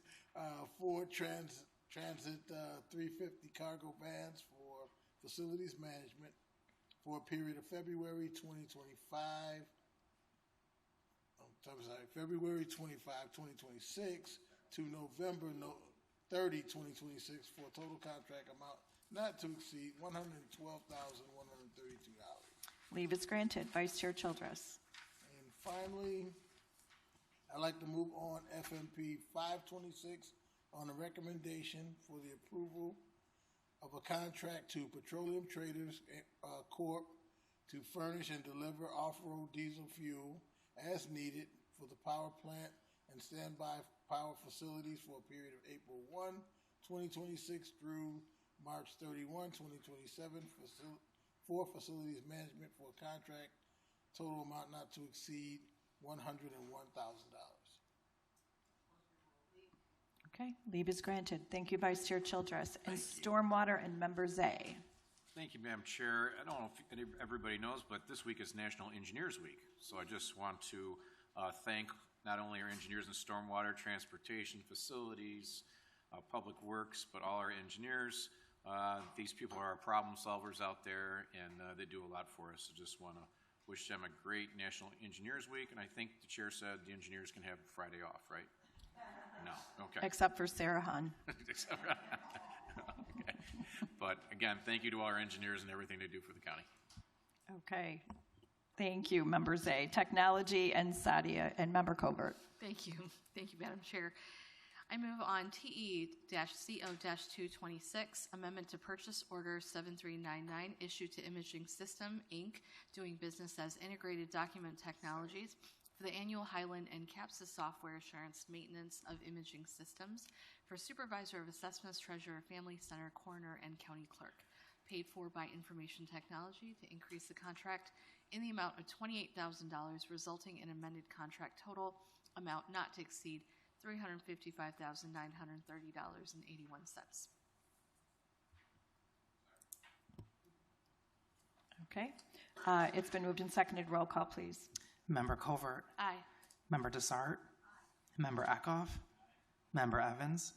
Ford Transit 350 cargo vans for facilities management for a period of February 2025. February 25, 2026 to November 30, 2026 for a total contract amount not to exceed $112,132. Leave is granted. Vice Chair Childress. And finally, I'd like to move on FMP 526 on a recommendation for the approval of a contract to Petroleum Traders Corp. To furnish and deliver off-road diesel fuel as needed for the power plant and standby power facilities for a period of April 1, 2026 through March 31, 2027 for facilities management for a contract total amount not to exceed $101,000. Okay, leave is granted. Thank you, Vice Chair Childress. And Stormwater and Member Zay. Thank you, Madam Chair. I don't know if everybody knows, but this week is National Engineers Week. So I just want to thank not only our engineers in stormwater, transportation, facilities, public works, but all our engineers. These people are our problem solvers out there, and they do a lot for us. So just want to wish them a great National Engineers Week. And I think the chair said the engineers can have Friday off, right? No, okay. Except for Sarah Hahn. Okay. But again, thank you to all our engineers and everything they do for the county. Okay. Thank you, Member Zay. Technology and Sadia and Member Covert. Thank you. Thank you, Madam Chair. I move on TE-CO-226, Amendment to Purchase Order 7399, issued to Imaging System, Inc., doing business as Integrated Document Technologies, for the annual Highland and CAPSA software assurance maintenance of imaging systems for Supervisor of Assessments, Treasurer, Family Center, Coroner, and County Clerk, paid for by Information Technology to increase the contract in the amount of $28,000, resulting in amended contract total amount not to exceed $355,930.81. Okay. It's been moved and seconded. Roll call, please. Member Covert. Aye. Member Desart. Member Eckhoff. Member Evans.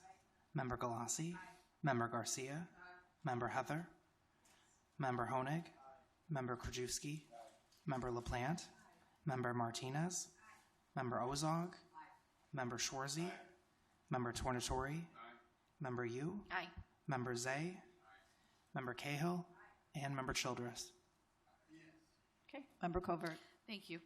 Member Galassi. Member Garcia. Member Heather. Member Honig. Member Krajewski. Member LaPlante. Member Martinez. Member Ozog. Member Shorzy. Member Tornatori. Member Yu. Aye. Member Zay. Member Cahill. And Member Childress. Okay. Member Covert. Thank you.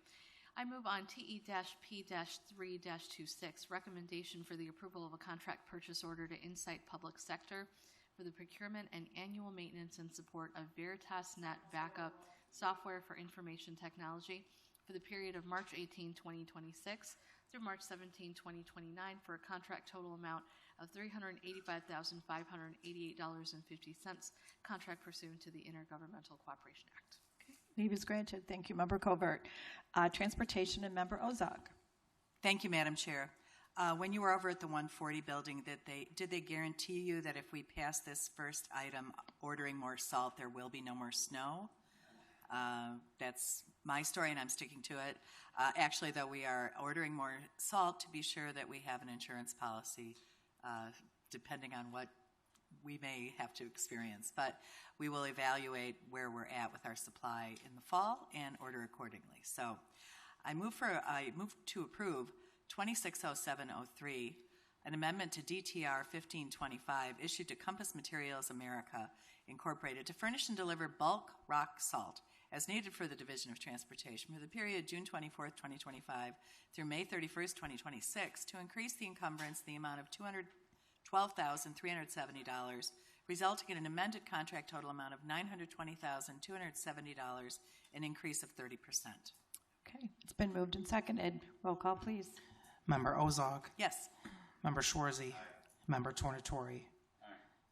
I move on TE-P-3-26, recommendation for the approval of a contract purchase order to Insight Public Sector for the procurement and annual maintenance and support of VeritasNet backup software for information technology for the period of March 18, 2026 through March 17, 2029 for a contract total amount of $385,588.50, contract pursuant to the Intergovernmental Cooperation Act. Leave is granted. Thank you, Member Covert. Transportation and Member Ozog. Thank you, Madam Chair. When you were over at the 140 building, did they guarantee you that if we pass this first item, ordering more salt, there will be no more snow? That's my story, and I'm sticking to it. Actually, though, we are ordering more salt to be sure that we have an insurance policy, depending on what we may have to experience. But we will evaluate where we're at with our supply in the fall and order accordingly. So I move to approve 260703, an amendment to DTR 1525 issued to Compass Materials America Incorporated to furnish and deliver bulk rock salt as needed for the Division of Transportation for the period June 24th, 2025 through May 31st, 2026 to increase the encumbrance in the amount of $212,370, resulting in an amended contract total amount of $920,270, an increase of 30%. Okay, it's been moved and seconded. Roll call, please. Member Ozog. Yes. Member Schwarzy. Member Tornatori.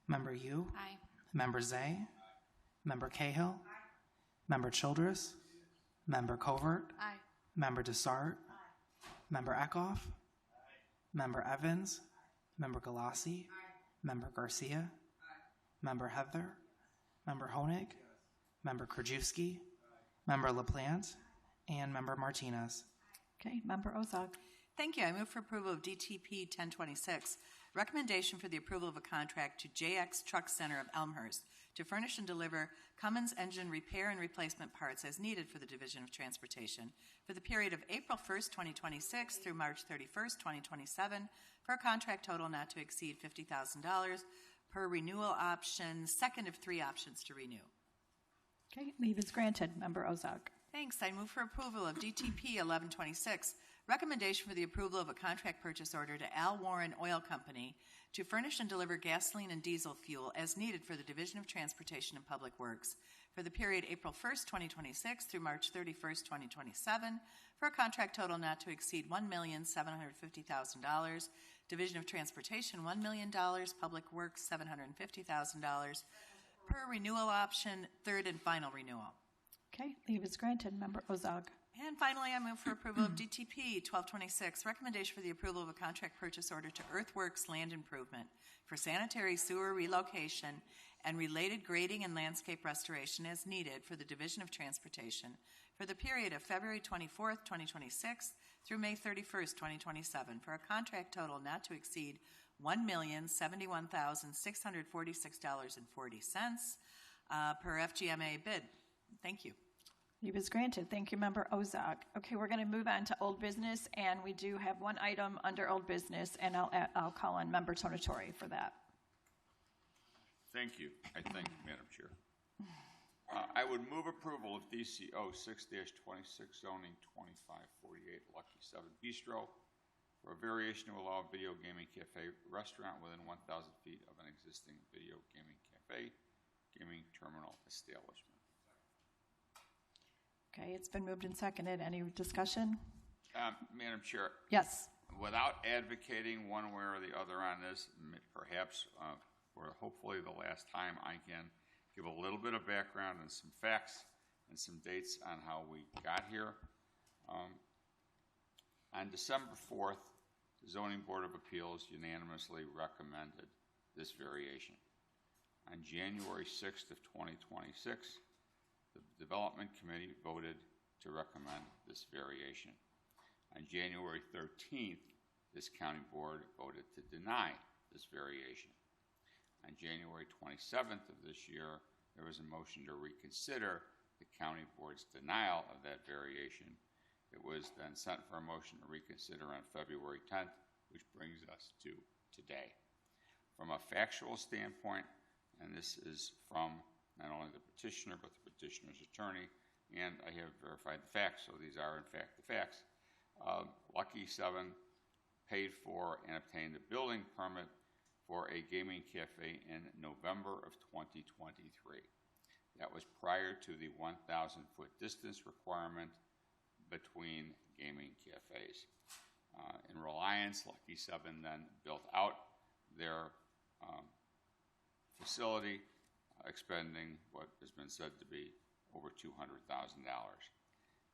Member Yu. Aye. Member Zay. Member Cahill. Member Childress. Member Covert. Aye. Member Desart. Member Eckhoff. Member Evans. Member Galassi. Member Garcia. Member Heather. Member Honig. Member Krajewski. Member LaPlante. And Member Martinez. Okay, Member Ozog. Thank you. I move for approval of DTP 1026, recommendation for the approval of a contract to JX Truck Center of Elmhurst to furnish and deliver Cummins engine repair and replacement parts as needed for the Division of Transportation for the period of April 1st, 2026 through March 31st, 2027 for a contract total not to exceed $50,000 per renewal option, second of 3 options to renew. Okay, leave is granted. Member Ozog. Thanks. I move for approval of DTP 1126, recommendation for the approval of a contract purchase order to Al Warren Oil Company to furnish and deliver gasoline and diesel fuel as needed for the Division of Transportation and Public Works for the period April 1st, 2026 through March 31st, 2027 for a contract total not to exceed $1,750,000, Division of Transportation $1 million, Public Works $750,000 per renewal option, third and final renewal. Okay, leave is granted. Member Ozog. And finally, I move for approval of DTP 1226, recommendation for the approval of a contract purchase order to Earthworks Land Improvement for sanitary sewer relocation and related grading and landscape restoration as needed for the Division of Transportation for the period of February 24th, 2026 through May 31st, 2027 for a contract total not to exceed $1,071,646.40 per FGMA bid. Thank you. Leave is granted. Thank you, Member Ozog. Okay, we're going to move on to old business, and we do have one item under old business, and I'll call on Member Tornatori for that. Thank you. I thank you, Madam Chair. I would move approval of DCO 6-26 zoning 2548 Lucky 7 Bistro for a variation to allow a video gaming cafe restaurant within 1,000 feet of an existing video gaming cafe gaming terminal establishment. Okay, it's been moved and seconded. Any discussion? Madam Chair. Yes. Without advocating one way or the other on this, perhaps for hopefully the last time, I can give a little bit of background and some facts and some dates on how we got here. On December 4th, the Zoning Board of Appeals unanimously recommended this variation. On January 6th of 2026, the Development Committee voted to recommend this variation. On January 13th, this County Board voted to deny this variation. On January 27th of this year, there was a motion to reconsider the County Board's denial of that variation. It was then sent for a motion to reconsider on February 10th, which brings us to today. From a factual standpoint, and this is from not only the petitioner, but the petitioner's attorney, and I have verified the facts, so these are in fact the facts. Lucky 7 paid for and obtained a building permit for a gaming cafe in November of 2023. That was prior to the 1,000-foot distance requirement between gaming cafes. In reliance, Lucky 7 then built out their facility, expending what has been said to be over $200,000.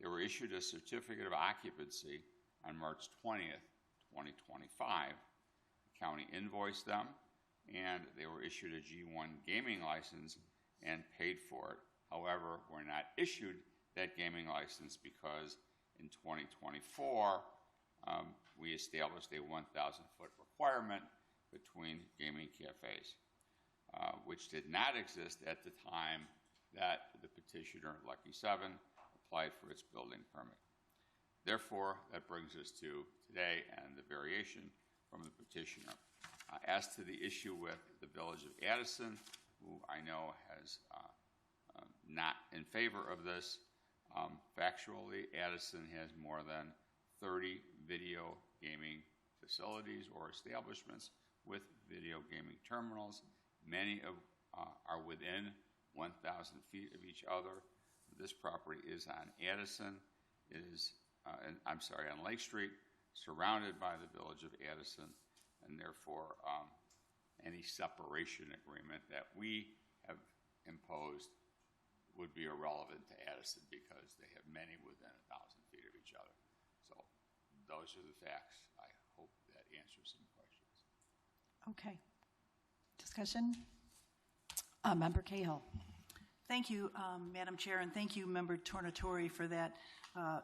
They were issued a certificate of occupancy on March 20th, 2025. The county invoiced them, and they were issued a G1 gaming license and paid for it. However, were not issued that gaming license because in 2024, we established a 1,000-foot requirement between gaming cafes, which did not exist at the time that the petitioner, Lucky 7, applied for its building permit. Therefore, that brings us to today and the variation from the petitioner. As to the issue with the Village of Addison, who I know has not in favor of this, factually, Addison has more than 30 video gaming facilities or establishments with video gaming terminals. Many are within 1,000 feet of each other. This property is on Addison. It is, on Lake Street, surrounded by the Village of Addison, and therefore any separation agreement that we have imposed would be irrelevant to Addison because they have many within 1,000 feet of each other. So those are the facts. I hope that answers some questions. Okay. Discussion? Member Cahill. Thank you, Madam Chair, and thank you, Member Tornatore, for that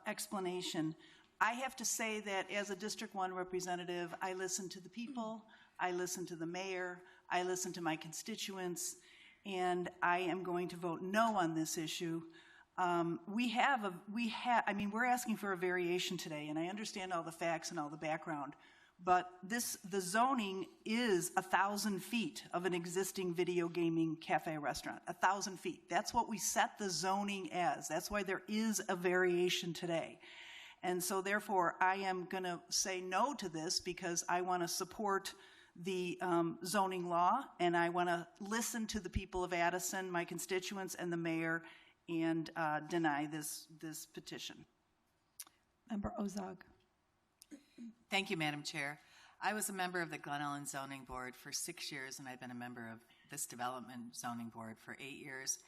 explanation. I have to say that as a District 1 representative, I listen to the people, I listen to the mayor, I listen to my constituents, and I am going to vote no on this issue. We're asking for a variation today, and I understand all the facts and all the background, but the zoning is 1,000 feet of an existing video gaming cafe restaurant, 1,000 feet. That's what we set the zoning as. That's why there is a variation today. And so therefore, I am going to say no to this because I want to support the zoning law, and I want to listen to the people of Addison, my constituents, and the mayor, and deny this petition. Member Ozog. Thank you, Madam Chair. I was a member of the Glen Ellen Zoning Board for 6 years, and I've been a member of this Development Zoning Board for 8 years.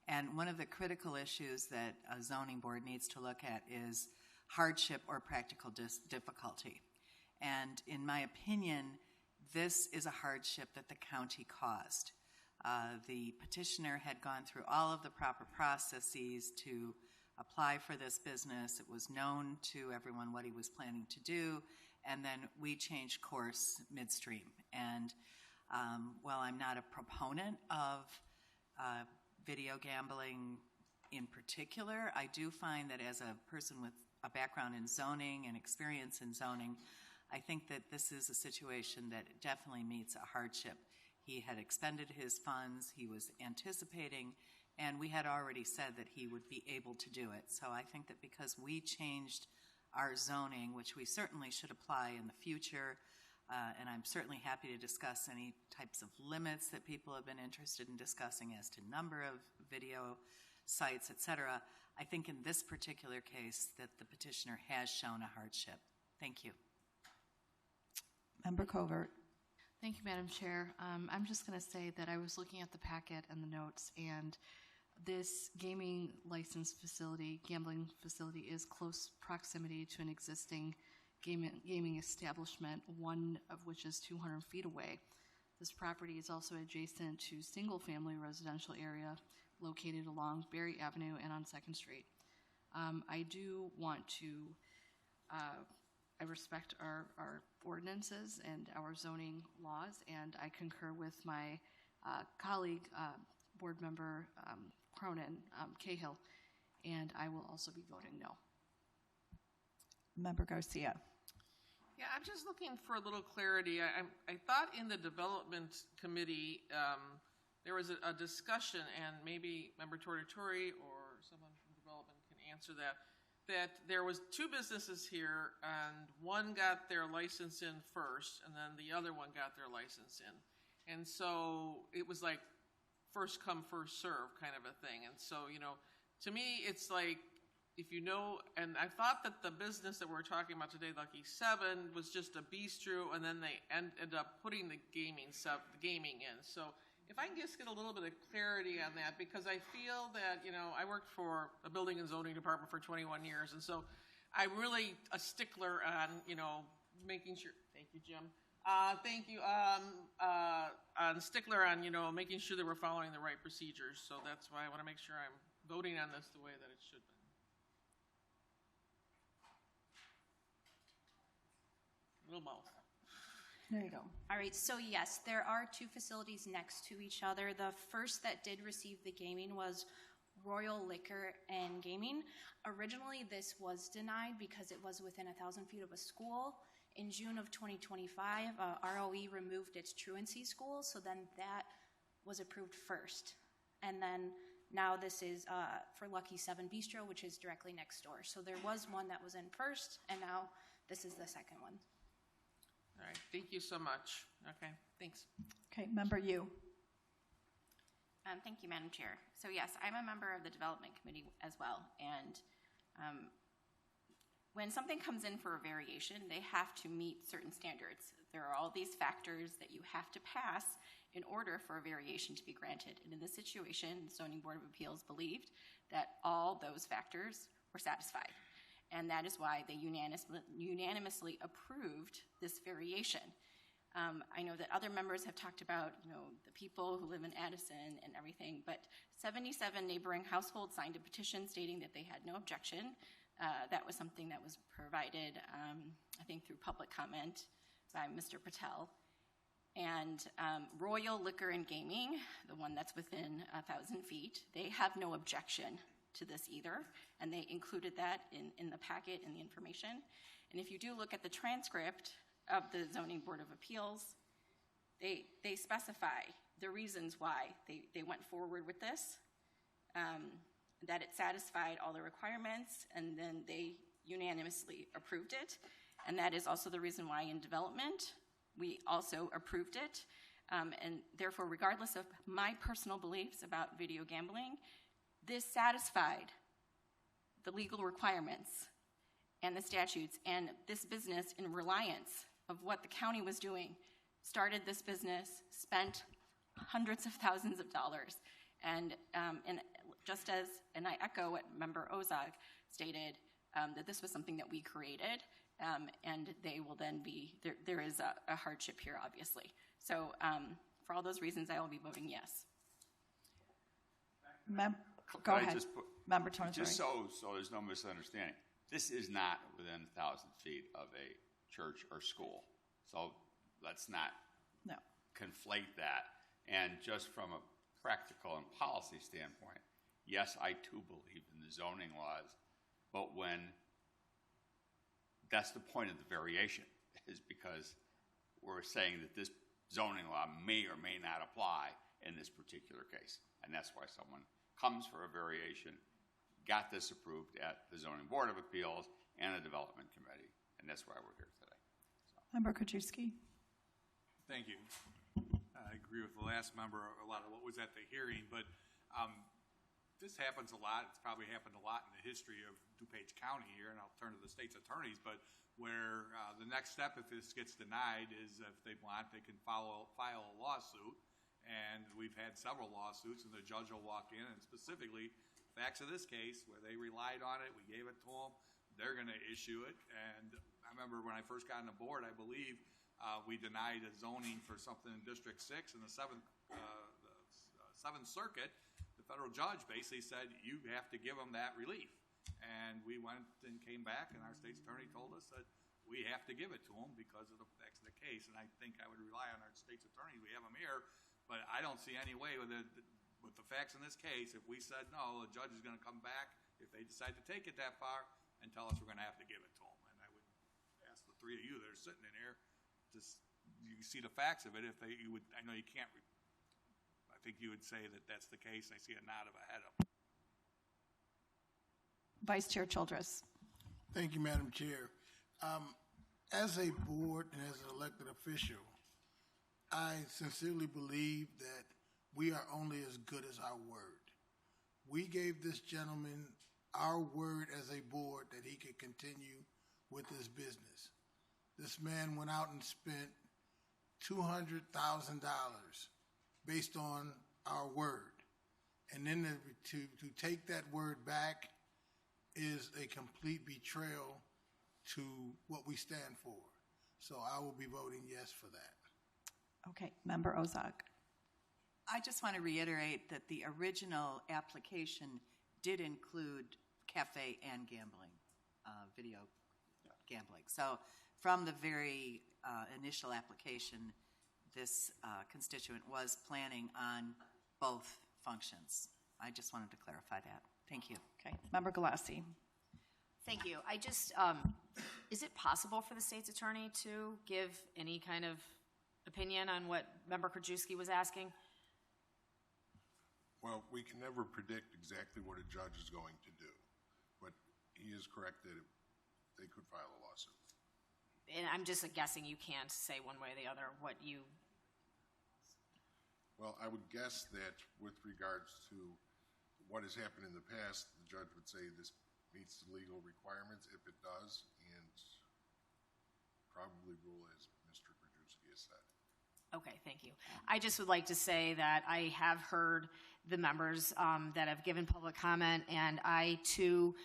And one of the critical issues that a zoning board needs to look at is hardship or practical difficulty. And in my opinion, this is a hardship that the county caused. The petitioner had gone through all of the proper processes to apply for this business. It was known to everyone what he was planning to do, and then we changed course midstream. And while I'm not a proponent of video gambling in particular, I do find that as a person with a background in zoning and experience in zoning, I think that this is a situation that definitely meets a hardship. He had expended his funds, he was anticipating, and we had already said that he would be able to do it. So I think that because we changed our zoning, which we certainly should apply in the future, and I'm certainly happy to discuss any types of limits that people have been interested in discussing as to number of video sites, et cetera. I think in this particular case that the petitioner has shown a hardship. Thank you. Member Covert. Thank you, Madam Chair. I'm just going to say that I was looking at the packet and the notes, and this gambling facility is close proximity to an existing gaming establishment, one of which is 200 feet away. This property is also adjacent to single-family residential area located along Berry Avenue and on 2nd Street. I do want to I respect our ordinances and our zoning laws, and I concur with my colleague, board member Cronin, Cahill, and I will also be voting no. Member Garcia. Yeah, I'm just looking for a little clarity. I thought in the development committee there was a discussion, and maybe Member Tornatore or someone from development can answer that there was two businesses here, and one got their license in first, and then the other one got their license in. And so it was like first come, first serve kind of a thing. And so, to me, it's like, if you know, and I thought that the business that we're talking about today, Lucky 7, was just a bistro, and then they ended up putting the gaming in. So if I can just get a little bit of clarity on that, because I feel that, I worked for a building and zoning department for 21 years, and so I'm really a stickler on, making sure, thank you, Jim. Thank you, on stickler on, making sure that we're following the right procedures. So that's why I want to make sure I'm voting on this the way that it should be. Little mouth. There you go. All right, so yes, there are two facilities next to each other. The first that did receive the gaming was Royal Liquor and Gaming. Originally, this was denied because it was within 1,000 feet of a school. In June of 2025, ROE removed its truancy school, so then that was approved first. And then now this is for Lucky 7 Bistro, which is directly next door. So there was one that was in first, and now this is the second one. All right, thank you so much. Okay, thanks. Okay, Member Yu. Thank you, Madam Chair. So yes, I'm a member of the Development Committee as well, and when something comes in for a variation, they have to meet certain standards. There are all these factors that you have to pass in order for a variation to be granted. And in this situation, the Zoning Board of Appeals believed that all those factors were satisfied. And that is why they unanimously approved this variation. I know that other members have talked about, the people who live in Addison and everything, but 77 neighboring households signed a petition stating that they had no objection. That was something that was provided, I think, through public comment by Mr. Patel. And Royal Liquor and Gaming, the one that's within 1,000 feet, they have no objection to this either, and they included that in the packet in the information. And if you do look at the transcript of the Zoning Board of Appeals, they specify the reasons why they went forward with this, that it satisfied all the requirements, and then they unanimously approved it. And that is also the reason why in development, we also approved it. And therefore, regardless of my personal beliefs about video gambling, this satisfied the legal requirements and the statutes, and this business, in reliance of what the county was doing, started this business, spent hundreds of thousands of dollars, and just as, and I echo what Member Ozog stated, that this was something that we created, and they will then be, there is a hardship here, obviously. So for all those reasons, I will be voting yes. Go ahead, Member Torres. Just so there's no misunderstanding, this is not within 1,000 feet of a church or school. So let's not conflate that. And just from a practical and policy standpoint, yes, I too believe in the zoning laws, but when that's the point of the variation, is because we're saying that this zoning law may or may not apply in this particular case. And that's why someone comes for a variation, got this approved at the Zoning Board of Appeals and the Development Committee, and that's why we're here today. Member Krajewski. Thank you. I agree with the last member, a lot of what was at the hearing, but this happens a lot. It's probably happened a lot in the history of DuPage County here, and I'll turn to the state's attorneys, but where the next step, if this gets denied, is if they want, they can file a lawsuit. And we've had several lawsuits, and the judge will walk in, and specifically, facts of this case, where they relied on it, we gave it to them, they're going to issue it. And I remember when I first got on the board, I believe we denied a zoning for something in District 6, and the Seventh Circuit, the federal judge basically said, you have to give them that relief. And we went and came back, and our state's attorney told us that we have to give it to them because of the facts of the case. And I think I would rely on our state's attorney. We have them here. But I don't see any way with the facts in this case, if we said no, the judge is going to come back, if they decide to take it that far, and tell us we're going to have to give it to them. And I would ask the three of you that are sitting in here, you see the facts of it. If you would, I know you can't, I think you would say that that's the case. I see a nod of a head up. Vice Chair Childress. Thank you, Madam Chair. As a board and as an elected official, I sincerely believe that we are only as good as our word. We gave this gentleman our word as a board that he could continue with his business. This man went out and spent $200,000 based on our word. And then to take that word back is a complete betrayal to what we stand for. So I will be voting yes for that. Okay, Member Ozog. I just want to reiterate that the original application did include cafe and gambling, video gambling. So from the very initial application, this constituent was planning on both functions. I just wanted to clarify that. Thank you. Okay, Member Galassi. Thank you. I just, is it possible for the state's attorney to give any kind of opinion on what Member Krajewski was asking? Well, we can never predict exactly what a judge is going to do, but he is correct that they could file a lawsuit. And I'm just guessing you can't say one way or the other what you... Well, I would guess that with regards to what has happened in the past, the judge would say this meets the legal requirements if it does, and probably rule as Mr. Krajewski has said. Okay, thank you. I just would like to say that I have heard the members that have given public comment, and I too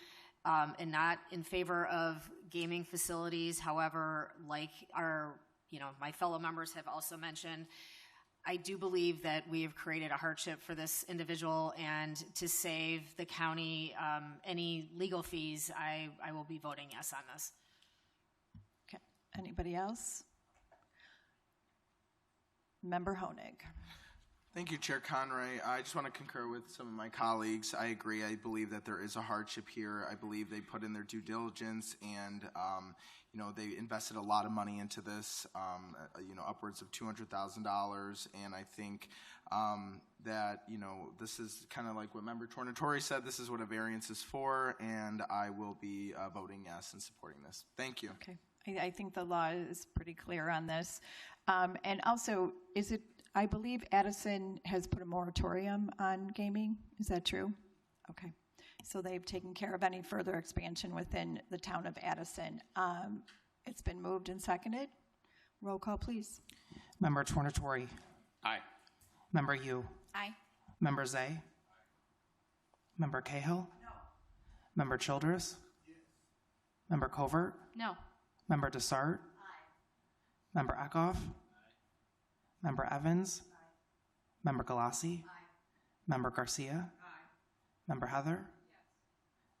am not in favor of gaming facilities. However, like my fellow members have also mentioned, I do believe that we have created a hardship for this individual, and to save the county any legal fees, I will be voting yes on this. Okay, anybody else? Member Honig. Thank you, Chair Conroy. I just want to concur with some of my colleagues. I agree. I believe that there is a hardship here. I believe they put in their due diligence, and they invested a lot of money into this, upwards of $200,000. And I think that this is kind of like what Member Tornatore said. This is what a variance is for, and I will be voting yes and supporting this. Thank you. Okay. I think the law is pretty clear on this. And also, I believe Addison has put a moratorium on gaming. Is that true? Okay. So they've taken care of any further expansion within the town of Addison. It's been moved and seconded. Roll call, please. Member Tornatore. Aye. Member Yu. Aye. Member Zay. Aye. Member Cahill. No. Member Childress. Yes. Member Covert. No. Member Desart. Aye. Member Eckhoff. Aye. Member Evans. Aye. Member Galassi. Aye. Member Garcia. Aye. Member Heather. Yes.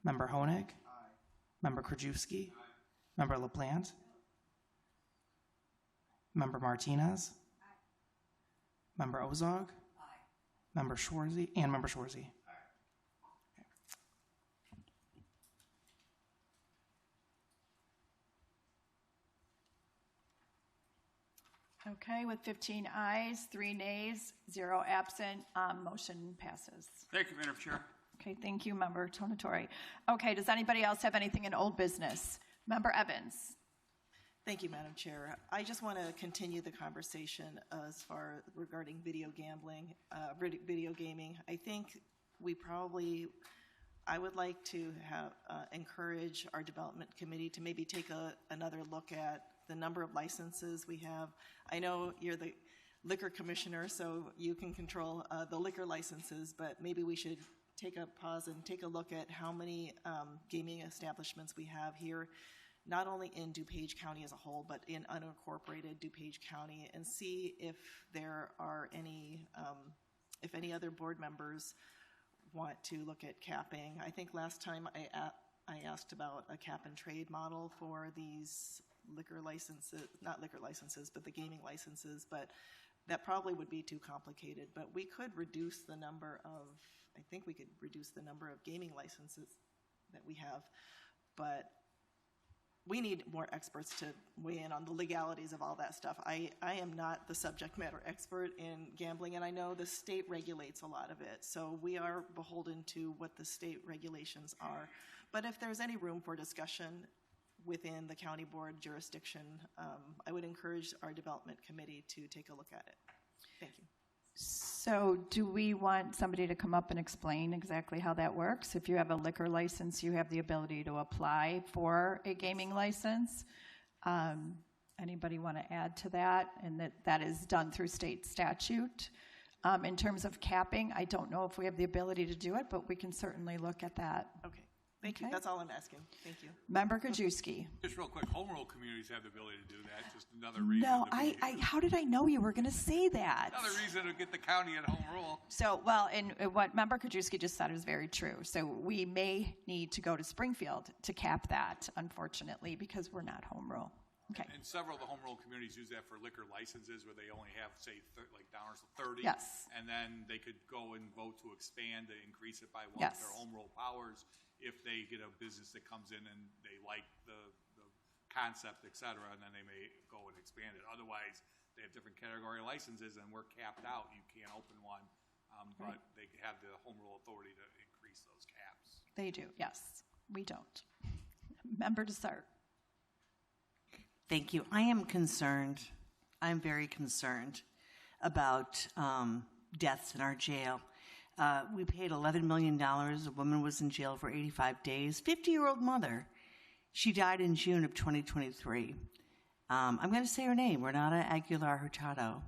Member Honig. Aye. Member Krajewski. Aye. Member LaPlante. Member Martinez. Aye. Member Ozog. Aye. Member Schwarzy and Member Schwarzy. Okay, with 15 ayes, 3 nays, 0 absent, motion passes. Thank you, Madam Chair. Okay, thank you, Member Tornatore. Okay, does anybody else have anything in old business? Member Evans. Thank you, Madam Chair. I just want to continue the conversation as far regarding video gambling, video gaming. I think I would like to have encourage our development committee to maybe take another look at the number of licenses we have. I know you're the liquor commissioner, so you can control the liquor licenses, but maybe we should take a pause and take a look at how many gaming establishments we have here, not only in DuPage County as a whole, but in unincorporated DuPage County, and see if there are if any other board members want to look at capping. I think last time I asked about a cap and trade model for these liquor licenses, not liquor licenses, but the gaming licenses, but that probably would be too complicated. But we could reduce the number of, I think we could reduce the number of gaming licenses that we have, but we need more experts to weigh in on the legalities of all that stuff. I am not the subject matter expert in gambling, and I know the state regulates a lot of it, so we are beholden to what the state regulations are. But if there's any room for discussion, within the county board jurisdiction. I would encourage our development committee to take a look at it. Thank you. So do we want somebody to come up and explain exactly how that works? If you have a liquor license, you have the ability to apply for a gaming license. Anybody want to add to that? And that is done through state statute. In terms of capping, I don't know if we have the ability to do it, but we can certainly look at that. Okay. Thank you. That's all I'm asking. Thank you. Member Krajewski. Just real quick, home rule communities have the ability to do that. Just another reason. No, to how did I know you were going to say that? Another reason to get the county at home rule. So, well, and what Member Krajewski just said is very true. So we may need to go to Springfield to cap that, unfortunately, because we're not home rule. Okay. And several of the home rule communities use that for liquor licenses where they only have, say, like downers to 30. Yes. And then they could go and vote to expand to increase it by one Yes. of their home rule powers if they get a business that comes in and they like the concept, et cetera, and then they may go and expand it. Otherwise, they have different category licenses and we're capped out. You can't open one, but they have the home rule authority to increase those caps. They do, yes. We don't. Member Dessert. Thank you. I am concerned. I'm very concerned about deaths in our jail. We paid $11 million. A woman was in jail for 85 days. 50-year-old mother. She died in June of 2023. I'm going to say her name, Renata Aguilar Hurtado.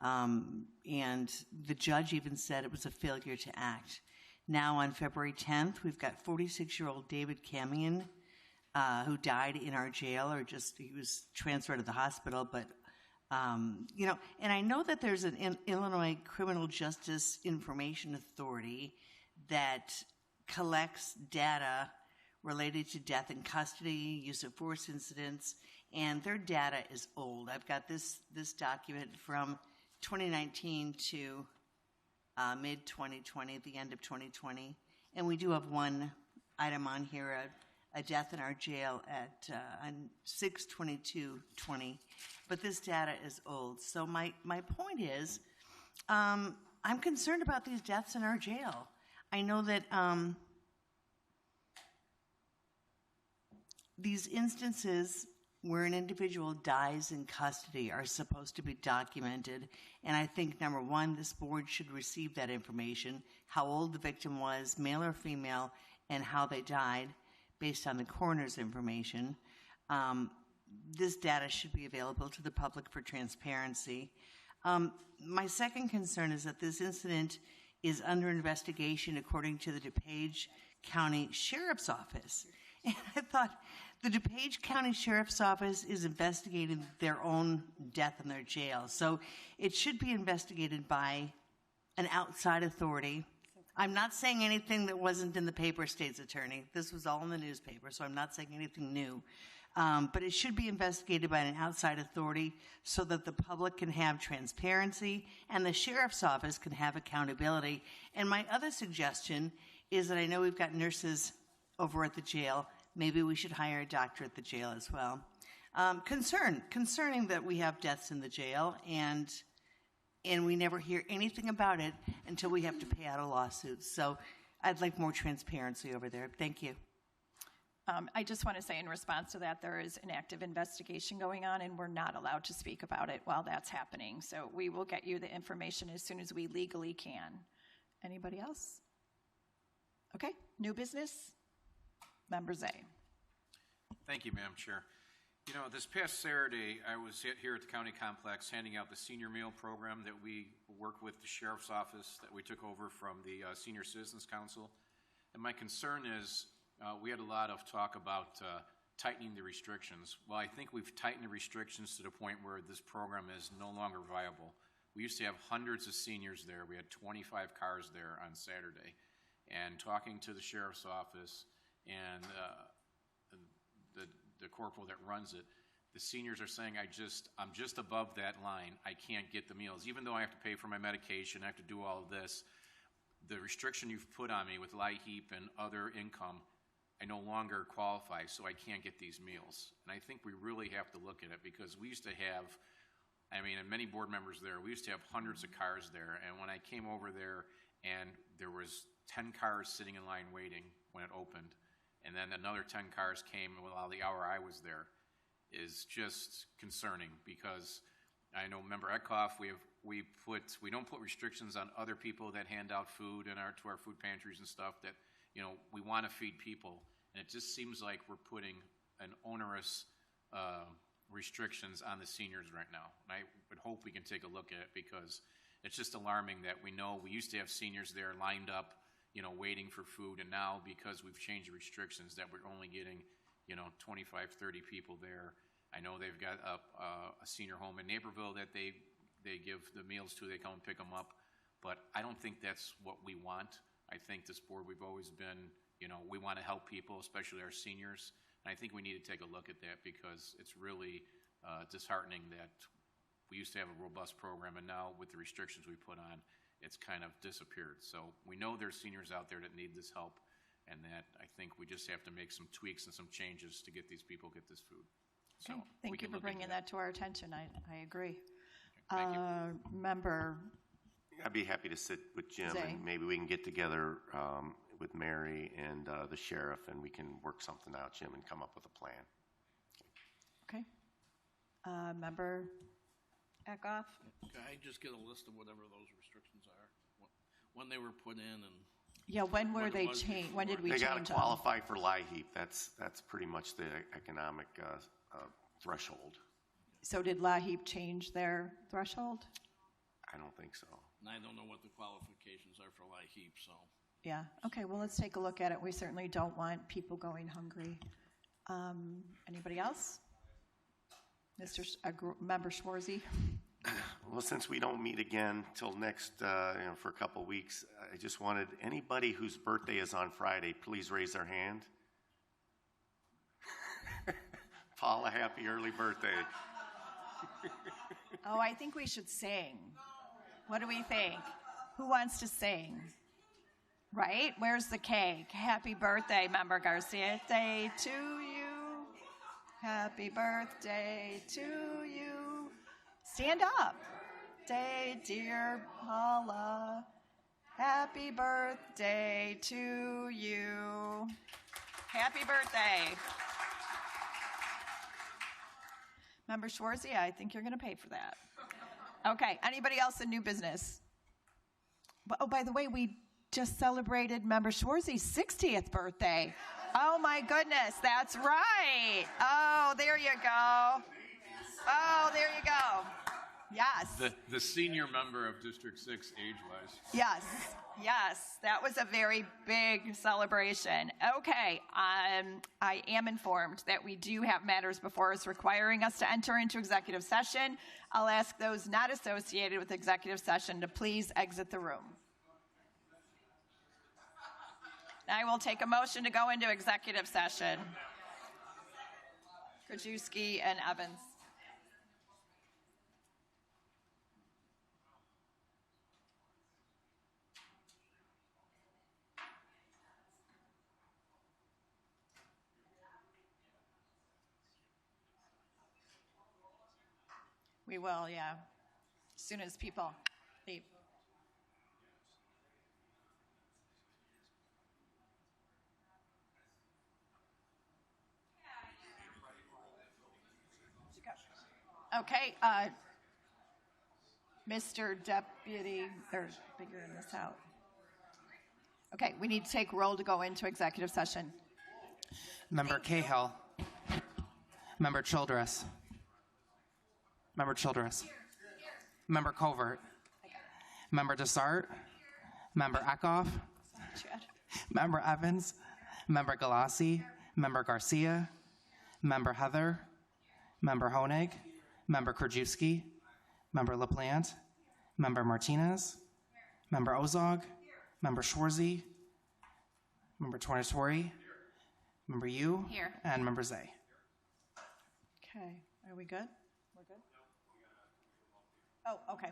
And the judge even said it was a failure to act. Now on February 10th, we've got 46-year-old David Camion, who died in our jail, or just he was transferred to the hospital. But, you know, and I know that there's an Illinois Criminal Justice Information Authority that collects data related to death in custody, use of force incidents, and their data is old. I've got this document from 2019 to mid-2020, at the end of 2020, and we do have one item on here, a death in our jail at on 6/22/20, but this data is old. So my point is, I'm concerned about these deaths in our jail. I know that these instances where an individual dies in custody are supposed to be documented, and I think, number one, this board should receive that information, how old the victim was, male or female, and how they died, based on the coroner's information. This data should be available to the public for transparency. My second concern is that this incident is under investigation according to the DuPage County Sheriff's Office. And I thought, the DuPage County Sheriff's Office is investigating their own death in their jail. So it should be investigated by an outside authority. I'm not saying anything that wasn't in the paper, State's Attorney. This was all in the newspaper, so I'm not saying anything new. But it should be investigated by an outside authority so that the public can have transparency and the Sheriff's Office can have accountability. And my other suggestion is that I know we've got nurses over at the jail. Maybe we should hire a doctor at the jail as well. Concerning that we have deaths in the jail, and we never hear anything about it until we have to pay out a lawsuit. So I'd like more transparency over there. Thank you. I just want to say in response to that, there is an active investigation going on, and we're not allowed to speak about it while that's happening. So we will get you the information as soon as we legally can. Anybody else? Okay, new business? Member Zay. Thank you, Madam Chair. You know, this past Saturday, I was here at the county complex handing out the senior meal program that we work with the Sheriff's Office that we took over from the Senior Citizens Council. And my concern is we had a lot of talk about tightening the restrictions. Well, I think we've tightened the restrictions to the point where this program is no longer viable. We used to have hundreds of seniors there. We had 25 cars there on Saturday. And talking to the Sheriff's Office and the corporal that runs it, the seniors are saying, I'm just above that line. I can't get the meals. Even though I have to pay for my medication, I have to do all of this, the restriction you've put on me with LIHEAP and other income, I no longer qualify, so I can't get these meals. And I think we really have to look at it, because we used to have, and many board members there, we used to have hundreds of cars there. And when I came over there and there was 10 cars sitting in line waiting when it opened, and then another 10 cars came while the hour I was there, is just concerning, because I know Member Eckhoff, we don't put restrictions on other people that hand out food to our food pantries and stuff, that, you know, we want to feed people, and it just seems like we're putting an onerous restrictions on the seniors right now. And I would hope we can take a look at it, because it's just alarming that we know we used to have seniors there lined up, you know, waiting for food, and now because we've changed the restrictions that we're only getting, you know, 25, 30 people there. I know they've got a senior home in Naperville that they give the meals to, they come and pick them up, but I don't think that's what we want. I think this board, we've always been, you know, we want to help people, especially our seniors, and I think we need to take a look at that, because it's really disheartening that we used to have a robust program, and now with the restrictions we put on, it's kind of disappeared. So we know there's seniors out there that need this help, and that I think we just have to make some tweaks and some changes to get these people get this food. So Okay. we Thank you can for look into bringing that to our attention. I agree. Thank you. Member I'd be happy to sit with Jim, Zay. and maybe we can get together with Mary and the sheriff, and we can work something out, Jim, and come up with a plan. Okay. Member Eckhoff? Can I just get a list of whatever those restrictions are, when they were put in, and Yeah, when were When it they was changed? before. When did we They change got to them? qualify for LIHEAP. That's pretty much the economic threshold. So did LaHeap change their threshold? I don't think so. and I don't know what the qualifications are for LIHEAP, so. Yeah, okay, well, let's take a look at it. We certainly don't want people going hungry. Anybody else? Member Schwarzy? Well, since we don't meet again till next, for a couple weeks, I just wanted anybody whose birthday is on Friday, please raise their hand. Paula, happy early birthday. Oh, I think we should sing. What do we think? Who wants to sing? Right? Where's the cake? Happy birthday, Member Garcia. Day to you. Happy birthday to you. Stand up. Day, dear Paula. Happy birthday to you. Happy birthday. Member Schwarzy, I think you're going to pay for that. Okay, anybody else in new business? Oh, by the way, we just celebrated Member Schwarzy's 60th birthday. Oh my goodness, that's right. Oh, there you go. Oh, there you go. Yes. The senior member of District 6 age-wise. Yes, yes, that was a very big celebration. Okay, I am informed that we do have matters before us requiring us to enter into executive session. I'll ask those not associated with executive session to please exit the room. I will take a motion to go into executive session. Krajewski and Evans. We will, yeah, as soon as people leave. Okay, Mr. Deputy, they're figuring this out. Okay, we need to take roll to go into executive session. Member Cahill. Member Childress. Member Childress. Member Covert. Member Desart. Member Eckhoff. Member Evans. Member Galassi. Member Garcia. Member Heather. Member Honig. Member Krajewski. Member LaPlante. Member Martinez. Member Ozog. Member Schwarzy. Member Tornatori. Member Yu. Here. And Member Zay. Okay, are we good? We're good? Oh, okay.